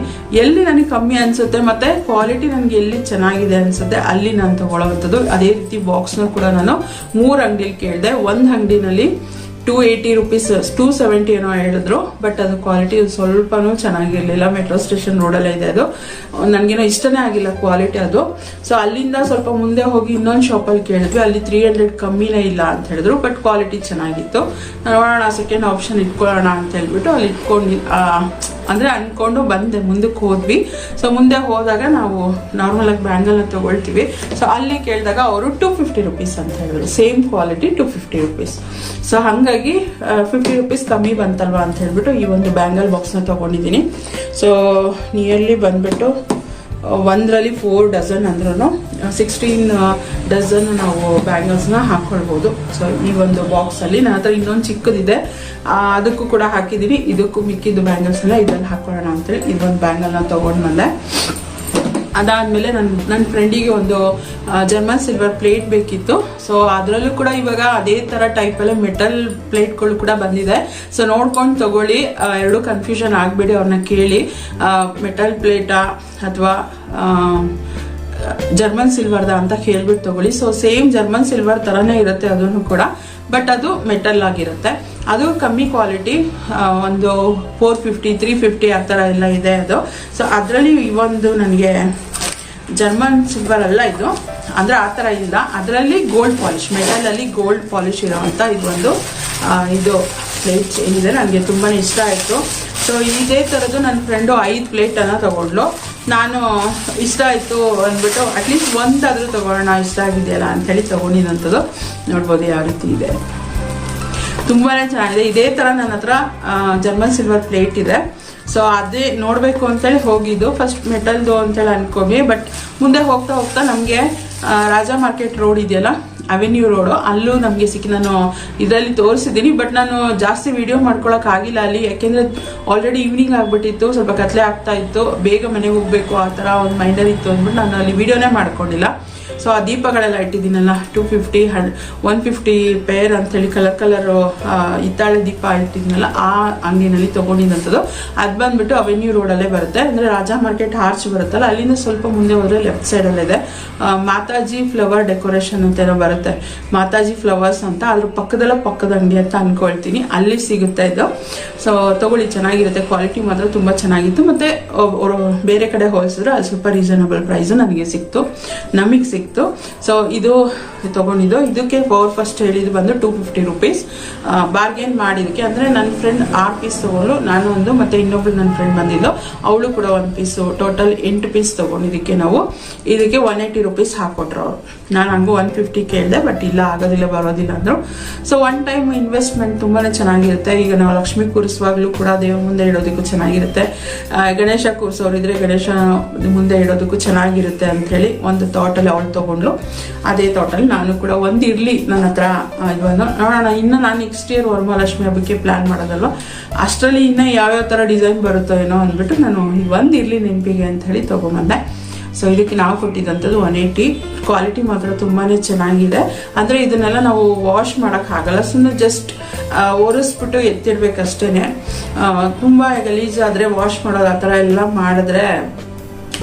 ಎಲ್ಲಿ ನನಗೆ ಕಮ್ಮಿ ಅನಿಸುತ್ತೆ ಮತ್ತು ಕ್ವಾಲಿಟಿ ನನಗೆ ಎಲ್ಲಿ ಚೆನ್ನಾಗಿದೆ ಅನಿಸುತ್ತೆ ಅಲ್ಲಿ ನಾನು ತೊಗೊಳ್ಳೋವಂಥದ್ದು. ಅದೇ ರೀತಿ ಬಾಕ್ಸ್ನ ಕೂಡ ನಾನು 3 ಅಂಗಡಿಲಿ ಕೇಳಿದೆ. ಒಂದು ಅಂಗಡಿನಲ್ಲಿ 280 ರುಪೀಸ್ 270 ಏನೋ ಹೇಳಿದ್ರು, ಬಟ್ ಅದು ಕ್ವಾಲಿಟಿ ಸ್ವಲ್ಪನೂ ಚೆನ್ನಾಗಿರಲಿಲ್ಲ. ಮೆಟ್ರೋ ಸ್ಟೇಷನ್ ರೋಡಲ್ಲೇ ಇದೆ ಅದು, ನನಗೇನೋ ಇಷ್ಟನೇ ಆಗಿಲ್ಲ ಕ್ವಾಲಿಟಿ ಅದು. ಸೊ ಅಲ್ಲಿಂದ ಸ್ವಲ್ಪ ಮುಂದೆ ಹೋಗಿ ಇನ್ನೊಂದು ಶಾಪಲ್ಲಿ ಕೇಳಿದ್ವಿ, ಅಲ್ಲಿ 300 ಕಮ್ಮಿನೇ ಇಲ್ಲ ಅಂತ ಹೇಳಿದ್ರು, ಬಟ್ ಕ್ವಾಲಿಟಿ ಚೆನ್ನಾಗಿತ್ತು. ನೋಡೋಣ ಸೆಕೆಂಡ್ ಆಪ್ಷನ್ ಇಟ್ಕೊಳ್ಳೋಣ ಅಂತ ಹೇಳ್ಬಿಟ್ಟು ಅಲ್ಲಿ ಅಂದರೆ ಅಂದ್ಕೊಂಡು ಬಂದೆ. ಮುಂದಕ್ಕೆ ಹೋದ್ವಿ. ಸೊ ಮುಂದೆ ಹೋದಾಗ ನಾವು ನಾರ್ಮಲಾಗಿ ಬ್ಯಾಂಗಲ್ನ ತೊಗೊಳ್ತೀವಿ. ಸೊ ಅಲ್ಲಿ ಕೇಳಿದಾಗ ಅವರು 250 ರುಪೀಸ್ ಅಂತ ಹೇಳಿದ್ರು, ಸೇಮ್ ಕ್ವಾಲಿಟಿ 250 ರುಪೀಸ್. ಸೊ ಹಾಗಾಗಿ 50 ರುಪೀಸ್ ಕಮ್ಮಿ ಬಂತಲ್ವಾ ಅಂತ ಹೇಳ್ಬಿಟ್ಟು ಈ ಒಂದು ಬ್ಯಾಂಗಲ್ ಬಾಕ್ಸ್ನ ತೊಗೊಂಡಿದ್ದೀನಿ. ಸೊ ನಿಯರ್ಲಿ ಬಂದ್ಬಿಟ್ಟು ಒಂದರಲ್ಲಿ 4 ಡಜನ್ ಅಂದ್ರೂ 16 ಡಜನ್ ನಾವು ಬ್ಯಾಂಗಲ್ಸ್ನ ಹಾಕ್ಕೊಳ್ಬೋದು. ಸೊ ಈ ಒಂದು ಬಾಕ್ಸಲ್ಲಿ ನನ್ನ ಹತ್ರ ಇನ್ನೊಂದು ಚಿಕ್ಕದಿದೆ, ಅದಕ್ಕೂ ಕೂಡ ಹಾಕಿದ್ದೀನಿ. ಇದಕ್ಕೂ ಮಿಕ್ಕಿದ್ದು ಬ್ಯಾಂಗಲ್ಸ್ನ ಇದರಲ್ಲಿ ಹಾಕೊಳ್ಳೋಣ ಅಂತೇಳಿ ಇದೊಂದು ಬ್ಯಾಂಗಲ್ನ ತೊಗೊಂಡು ಬಂದೆ. ಅದಾದಮೇಲೆ ನನ್ನ ಫ್ರೆಂಡಿಗೆ ಒಂದು ಜರ್ಮನ್ ಸಿಲ್ವರ್ ಪ್ಲೇಟ್ ಬೇಕಿತ್ತು. ಸೊ ಅದರಲ್ಲೂ ಕೂಡ ಇವಾಗ ಅದೇ ಥರ ಟೈಪಲ್ಲೇ ಮೆಟಲ್ ಪ್ಲೇಟ್ಗಳು ಕೂಡ ಬಂದಿದೆ. ಸೊ ನೋಡ್ಕೊಂಡು ತಗೊಳ್ಳಿ, ಎರಡೂ ಕನ್ಫ್ಯೂಷನ್ ಆಗಬೇಡಿ. ಅವ್ರನ್ನ ಕೇಳಿ ಮೆಟಲ್ ಪ್ಲೇಟಾ ಅಥವಾ ಜರ್ಮನ್ ಸಿಲ್ವರ್ದ ಅಂತ ಕೇಳ್ಬಿಟ್ಟು ತಗೊಳ್ಳಿ. ಸೊ ಸೇಮ್ ಜರ್ಮನ್ ಸಿಲ್ವರ್ ಥರನೇ ಇರುತ್ತೆ ಅದನ್ನು ಕೂಡ, ಬಟ್ ಅದು ಮೆಟಲ್ ಆಗಿರುತ್ತೆ. ಅದು ಕಮ್ಮಿ ಕ್ವಾಲಿಟಿ, ಒಂದು 450 350 ಆ ಥರ ಎಲ್ಲ ಇದೆ ಅದು. ಸೊ ಅದರಲ್ಲಿ ಇವೊಂದು ನನಗೆ ಜರ್ಮನ್ ಸಿಲ್ವರ್ ಅಲ್ಲ ಇದು, ಅಂದರೆ ಆ ಥರ ಇಲ್ಲ, ಅದರಲ್ಲಿ ಗೋಲ್ಡ್ ಪಾಲಿಶ್, ಮೆಟಲಲ್ಲಿ ಗೋಲ್ಡ್ ಪಾಲಿಶ್ ಇರೋವಂಥ ಇದೊಂದು ಇದು ಪ್ಲೇಟ್ ಏನಿದೆ ನನಗೆ ತುಂಬಾ ಇಷ್ಟ ಆಯಿತು. ಸೊ ಇದೇ ಥರದ್ದು ನನ್ನ ಫ್ರೆಂಡು 5 ಪ್ಲೇಟನ್ನು ತೊಗೊಂಡ್ಲು. ನಾನು ಇಷ್ಟ ಆಯಿತು ಅಂದ್ಬಿಟ್ಟು ಅಟ್ಲೀಸ್ಟ್ ಒಂದಾದರೂ ತೊಗೊಳ್ಳೋಣ, ಇಷ್ಟ ಆಗಿದೆಯಲ್ಲ ಅಂಥೇಳಿ ತೊಗೊಂಡಿದ್ದಂಥದ್ದು. ನೋಡ್ಬೋದು ಯಾವ ರೀತಿ ಇದೆ, ತುಂಬಾ ಚೆನ್ನಾಗಿದೆ. ಇದೇ ಥರ ನನ್ನ ಹತ್ರ ಜರ್ಮನ್ ಸಿಲ್ವರ್ ಪ್ಲೇಟ್ ಇದೆ. ಸೊ ಅದೇ ನೋಡಬೇಕು ಅಂತೇಳಿ ಹೋಗಿದ್ದು, ಫಸ್ಟ್ ಮೆಟಲ್ದು ಅಂತೇಳಿ ಅನ್ಕೊಂಡ್ವಿ. ಬಟ್ ಮುಂದೆ ಹೋಗ್ತಾ ಹೋಗ್ತಾ ನಮಗೆ ರಾಜಾ ಮಾರ್ಕೆಟ್ ರೋಡ್ ಇದೆಯಲ್ಲ, ಅವೆನ್ಯೂ ರೋಡು, ಅಲ್ಲೂ ನಮಗೆ ಸಿಕ್ಕಿ ನಾನು ಇದರಲ್ಲಿ ತೋರಿಸಿದ್ದೀನಿ. ಬಟ್ ನಾನು ಜಾಸ್ತಿ ವಿಡಿಯೋ ಮಾಡ್ಕೊಳಕ್ಕಾಗಿಲ್ಲ ಅಲ್ಲಿ, ಯಾಕೆಂದರೆ ಆಲ್ರೆಡಿ ಈವ್ನಿಂಗ್ ಆಗಿಬಿಟ್ಟಿತ್ತು, ಸ್ವಲ್ಪ ಕತ್ಲೆ ಆಗ್ತಾ ಇತ್ತು, ಬೇಗ ಮನೆಗೆ ಹೋಗಬೇಕು ಆ ಥರ ಒಂದು ಮೈಂಡಲ್ಲಿ ಇತ್ತು ಅಂದ್ಬಿಟ್ಟು ನಾನು ಅಲ್ಲಿ ವಿಡಿಯೋನೇ ಮಾಡ್ಕೊಂಡಿಲ್ಲ. ಸೊ ಆ ದೀಪಗಳೆಲ್ಲ ಇಟ್ಟಿದ್ದೀನಲ್ಲ 250 150 ಪೇರ್ ಅಂಥೇಳಿ ಕಲರು ಹಿತ್ತಾಳೆ ದೀಪ ಇಟ್ಟಿದ್ದೀನಲ್ಲ, ಆ ಅಂಗಡಿನಲ್ಲಿ ತೊಗೊಂಡಿದ್ದಂಥದ್ದು. ಅದು ಬಂದುಬಿಟ್ಟು ಅವೆನ್ಯೂ ರೋಡಲ್ಲೇ ಬರುತ್ತೆ, ಅಂದರೆ ರಾಜಾ ಮಾರ್ಕೆಟ್ ಆರ್ಚ್ ಬರುತ್ತಲ್ಲ, ಅಲ್ಲಿಂದ ಸ್ವಲ್ಪ ಮುಂದೆ ಹೋದರೆ ಲೆಫ್ಟ್ ಸೈಡಲ್ಲಿದೆ ಮಾತಾಜಿ ಫ್ಲವರ್ ಡೆಕೋರೇಷನ್ ಅಂತೆಲ್ಲ ಬರುತ್ತೆ, ಮಾತಾಜಿ ಫ್ಲವರ್ಸ್ ಅಂತ, ಅದ್ರ ಪಕ್ಕದ ಅಂಗಡಿ ಅಂತ ಅಂದ್ಕೊಳ್ತೀನಿ, ಅಲ್ಲಿ ಸಿಗುತ್ತೆ ಇದು. ಸೊ ತೊಗೊಳ್ಳಿ, ಚೆನ್ನಾಗಿರುತ್ತೆ, ಕ್ವಾಲಿಟಿ ಮಾತ್ರ ತುಂಬ ಚೆನ್ನಾಗಿತ್ತು. ಮತ್ತು ಬೇರೆ ಕಡೆ ಹೋಲಿಸಿದ್ರೆ ಅಲ್ಲಿ ಸ್ವಲ್ಪ ರೀಸನಬಲ್ ಪ್ರೈಸು ನನಗೆ ಸಿಕ್ತು, ನಮಗೆ ಸಿಕ್ತು. ಸಿಕ್ತು. ಸೊ ಇದು ತಗೊಂಡಿದ್ದು, ಇದಕ್ಕೆ ಪವರ್ ಫಸ್ಟ್ ಹೇಳಿದ್ದು ಬಂದು 250 ರುಪೀಸ್. ಬಾರ್ಗೇನ್ ಮಾಡಿದಕ್ಕೆ ಅಂದರೆ ನನ್ನ ಫ್ರೆಂಡ್ 6 ಪೀಸ್ ತಗೊಂಡು, ನಾನು ಒಂದು ಮತ್ತೆ ಇನ್ನೊಬ್ಳು ನನ್ನ ಫ್ರೆಂಡ್ ಬಂದಿದ್ದು, ಅವಳು ಕೂಡ 1 ಪೀಸು, ಟೋಟಲ್ 8 ಪೀಸ್ ತಗೊಂಡಿದ್ದಕ್ಕೆ ನಾವು ಇದಕ್ಕೆ 180 ರುಪೀಸ್ ಹಾಕೊಟ್ರು ಅವರು. ನಾನು ಹಂಗೂ 150 ಕೇಳಿದೆ, ಬಟ್ ಇಲ್ಲ ಆಗೋದಿಲ್ಲ ಬರೋದಿಲ್ಲ ಅಂದರು. ಸೊ ಒನ್ ಟೈಮ್ ಇನ್ವೆಸ್ಟ್ಮೆಂಟ್ ತುಂಬಾ ಚೆನ್ನಾಗಿರುತ್ತೆ. ಈಗ ನಾವು ಲಕ್ಷ್ಮಿ ಕೂರಿಸುವಾಗಲೂ ಕೂಡ ದೇವ್ರ ಮುಂದೆ ಇಡೋದಕ್ಕೂ ಚೆನ್ನಾಗಿರುತ್ತೆ, ಗಣೇಶ ಕೂರಿಸೋರಿದ್ರೆ ಗಣೇಶ ಮುಂದೆ ಇಡೋದಕ್ಕೂ ಚೆನ್ನಾಗಿರುತ್ತೆ ಅಂಥೇಳಿ ಒಂದು ಥಾಟಲ್ಲಿ ಅವಳು ತೊಗೊಂಡ್ಲು. ಅದೇ ಥಾಟಲ್ಲಿ ನಾನು ಕೂಡ ಒಂದು ಇರಲಿ ನನ್ನ ಹತ್ರ ಇವನು ನೋಡೋಣ. ಇನ್ನು ನಾನು ನೆಕ್ಸ್ಟ್ ಇಯರ್ ವರಮಹಾಲಕ್ಷ್ಮಿ ಹಬ್ಬಕ್ಕೆ ಪ್ಲ್ಯಾನ್ ಮಾಡೋದಲ್ವ, ಅಷ್ಟರಲ್ಲಿ ಇನ್ನೂ ಯಾವ್ಯಾವ ಥರ ಡಿಸೈನ್ ಬರುತ್ತೋ ಏನೋ ಅಂದ್ಬಿಟ್ಟು ನಾನು ಒಂದು ಇರಲಿ ನೆನಪಿಗೆ ಅಂತ ಹೇಳಿ ತೊಗೊಂಬಂದೆ. ಸೊ ಇದಕ್ಕೆ ನಾವು ಕೊಟ್ಟಿದ್ದಂಥದ್ದು 180. ಕ್ವಾಲಿಟಿ ಮಾತ್ರ ತುಂಬಾ ಚೆನ್ನಾಗಿದೆ. ಅಂದರೆ ಇದನ್ನೆಲ್ಲ ನಾವು ವಾಶ್ ಮಾಡೋಕ್ಕಾಗಲ್ಲ, ಸುಮ್ಮನೆ ಜಸ್ಟ್ ಒರೆಸ್ಬಿಟ್ಟು ಎತ್ತಿಡ್ಬೇಕಷ್ಟೇ. ತುಂಬ ಗಲೀಜಾದರೆ ವಾಶ್ ಮಾಡೋದು ಆ ಥರ ಎಲ್ಲ ಮಾಡಿದ್ರೆ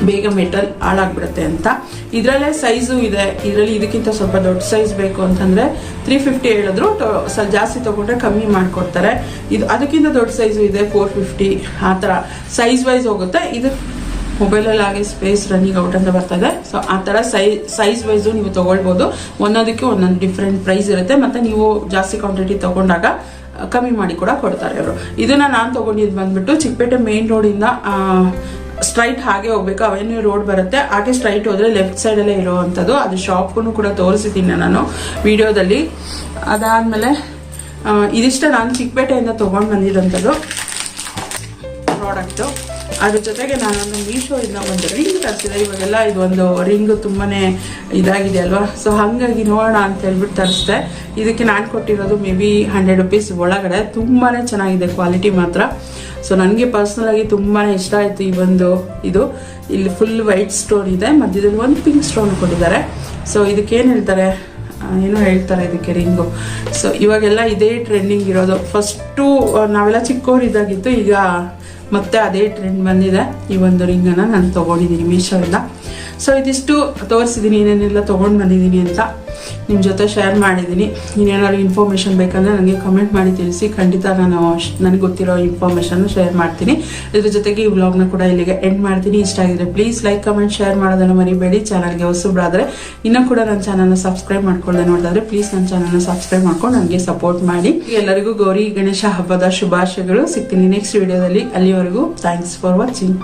ಬೇಗ ಮೆಟಲ್ ಹಾಳಾಗ್ಬಿಡುತ್ತೆ ಅಂತ. ಇದರಲ್ಲೇ ಸೈಜು ಇದೆ, ಇದರಲ್ಲಿ ಇದಕ್ಕಿಂತ ಸ್ವಲ್ಪ ದೊಡ್ಡ ಸೈಜ್ ಬೇಕು ಅಂತಂದರೆ 350 ಹೇಳಿದ್ರು, ಸ್ವಲ್ಪ ಜಾಸ್ತಿ ತೊಗೊಂಡ್ರೆ ಕಮ್ಮಿ ಮಾಡಿಕೊಡ್ತಾರೆ. ಇದು ಅದಕ್ಕಿಂತ ದೊಡ್ಡ ಸೈಜು ಇದೆ, 450 ಆ ಥರ ಸೈಜ್ ವೈಸ್ ಹೋಗುತ್ತೆ. ಇದು ಮೊಬೈಲಲ್ಲಿ ಹಾಗೆ ಸ್ಪೇಸ್ ರನ್ನಿಂಗ್ ಔಟ್ ಅಂತ ಬರ್ತದೆ. ಸೊ ಆ ಥರ ಸೈಜ್ ವೈಸು ನೀವು ತೊಗೊಳ್ಬೋದು. ಒಂದೊಂದಕ್ಕೆ ಒಂದೊಂದು ಡಿಫ್ರೆಂಟ್ ಪ್ರೈಸ್ ಇರುತ್ತೆ, ಮತ್ತು ನೀವು ಜಾಸ್ತಿ ಕ್ವಾಂಟಿಟಿ ತೊಗೊಂಡಾಗ ಕಮ್ಮಿ ಮಾಡಿ ಕೂಡ ಕೊಡ್ತಾರೆ ಅವರು. ಇದನ್ನು ನಾನು ತೊಗೊಂಡಿದ್ದು ಬಂದ್ಬಿಟ್ಟು ಚಿಕ್ಕಪೇಟೆ ಮೇನ್ ರೋಡಿಂದ ಸ್ಟ್ರೈಟ್ ಹಾಗೆ ಹೋಗ್ಬೇಕು, ಅವೆನ್ಯೂ ರೋಡ್ ಬರುತ್ತೆ, ಹಾಗೆ ಸ್ಟ್ರೈಟ್ ಹೋದರೆ ಲೆಫ್ಟ್ ಸೈಡಲ್ಲೇ ಇರೋವಂಥದ್ದು. ಅದು ಶಾಪ್ಗೂ ಕೂಡ ತೋರಿಸಿದ್ದೀನಿ ನಾನು ವಿಡಿಯೋದಲ್ಲಿ. ಅದಾದಮೇಲೆ ಇದಿಷ್ಟ ನಾನು ಚಿಕ್ಕಪೇಟೆಯಿಂದ ತೊಗೊಂಡು ಬಂದಿರೋಂಥದ್ದು ಪ್ರಾಡಕ್ಟು. ಅದ್ರ ಜೊತೆಗೆ ನಾನೊಂದು ಮೀಶೋಯಿಂದ ಒಂದು ರಿಂಗ್ ತರಿಸಿದೆ. ಇವಾಗೆಲ್ಲ ಇದೊಂದು ರಿಂಗ್ ತುಂಬಾ ಇದಾಗಿದೆ ಅಲ್ವಾ, ಸೊ ಹಾಗಾಗಿ ನೋಡೋಣ ಅಂತ ಹೇಳ್ಬಿಟ್ಟು ತರಿಸಿದೆ. ಇದಕ್ಕೆ ನಾನು ಕೊಟ್ಟಿರೋದು ಮೇ ಬಿ 100 ರುಪೀಸ್ ಒಳಗಡೆ. ತುಂಬಾ ಚೆನ್ನಾಗಿದೆ ಕ್ವಾಲಿಟಿ ಮಾತ್ರ. ಸೊ ನನಗೆ ಪರ್ಸ್ನಲಾಗಿ ತುಂಬಾ ಇಷ್ಟ ಆಯಿತು ಈ ಒಂದು ಇದು. ಇಲ್ಲಿ ಫುಲ್ ವೈಟ್ ಸ್ಟೋನ್ ಇದೆ, ಮಧ್ಯದಲ್ಲಿ ಒಂದು ಪಿಂಕ್ ಸ್ಟೋನ್ ಕೊಟ್ಟಿದ್ದಾರೆ. ಸೊ ಇದಕ್ಕೇನು ಹೇಳ್ತಾರೆ, ಏನೋ ಹೇಳ್ತಾರೆ ಇದಕ್ಕೆ ರಿಂಗು. ಸೊ ಇವಾಗೆಲ್ಲ ಇದೇ ಟ್ರೆಂಡಿಂಗ್ ಇರೋದು. ಫಸ್ಟು ನಾವೆಲ್ಲ ಚಿಕ್ಕವರಿದ್ದಾಗಿತ್ತು, ಈಗ ಮತ್ತೆ ಅದೇ ಟ್ರೆಂಡ್ ಬಂದಿದೆ. ಈ ಒಂದು ರಿಂಗನ್ನು ನಾನು ತೊಗೊಂಡಿದ್ದೀನಿ ಮೀಶೋಯಿಂದ. ಸೊ ಇದಿಷ್ಟು ತೋರಿಸಿದ್ದೀನಿ ಏನೇನೆಲ್ಲ ತೊಗೊಂಡು ಬಂದಿದ್ದೀನಿ ಅಂತ ನಿಮ್ಮ ಜೊತೆ ಶೇರ್ ಮಾಡಿದ್ದೀನಿ. ಇನ್ನೇನಾದ್ರು ಇನ್ಫಾರ್ಮೇಷನ್ ಬೇಕಂದರೆ ನನಗೆ ಕಮೆಂಟ್ ಮಾಡಿ ತಿಳಿಸಿ, ಖಂಡಿತ ನಾನು ನನಗೆ ಗೊತ್ತಿರೋ ಇನ್ಫಾರ್ಮೇಷನ್ ಶೇರ್ ಮಾಡ್ತೀನಿ. ಇದ್ರ ಜೊತೆಗೆ ಈ ವ್ಲಾಗ್ನ ಕೂಡ ಇಲ್ಲಿಗೆ ಎಂಡ್ ಮಾಡ್ತೀನಿ. ಇಷ್ಟ ಆಗಿದ್ರೆ ಪ್ಲೀಸ್ ಲೈಕ್ ಕಮೆಂಟ್ ಶೇರ್ ಮಾಡೋದನ್ನು ಮರಿಬೇಡಿ. ಚಾನಲ್ಗೆ ಹೊಸಬ್ರಾದರೆ ಇನ್ನೂ ಕೂಡ ನನ್ನ ಚಾನಲ್ನ ಸಬ್ಸ್ಕ್ರೈಬ್ ಮಾಡ್ಕೊಳ್ಳದೆ ನೋಡಿದ್ರೆ ಪ್ಲೀಸ್ ನನ್ನ ಚಾನಲ್ನ ಸಬ್ಸ್ಕ್ರೈಬ್ ಮಾಡ್ಕೊಂಡು ನನಗೆ ಸಪೋರ್ಟ್ ಮಾಡಿ. ಎಲ್ಲರಿಗೂ ಗೌರಿ ಗಣೇಶ ಹಬ್ಬದ ಶುಭಾಶಯಗಳು. ಸಿಗ್ತೀನಿ ನೆಕ್ಸ್ಟ್ ವಿಡಿಯೋದಲ್ಲಿ. ಅಲ್ಲಿವರೆಗೂ ಥ್ಯಾಂಕ್ಸ್ ಫಾರ್ ವಾಚಿಂಗ್.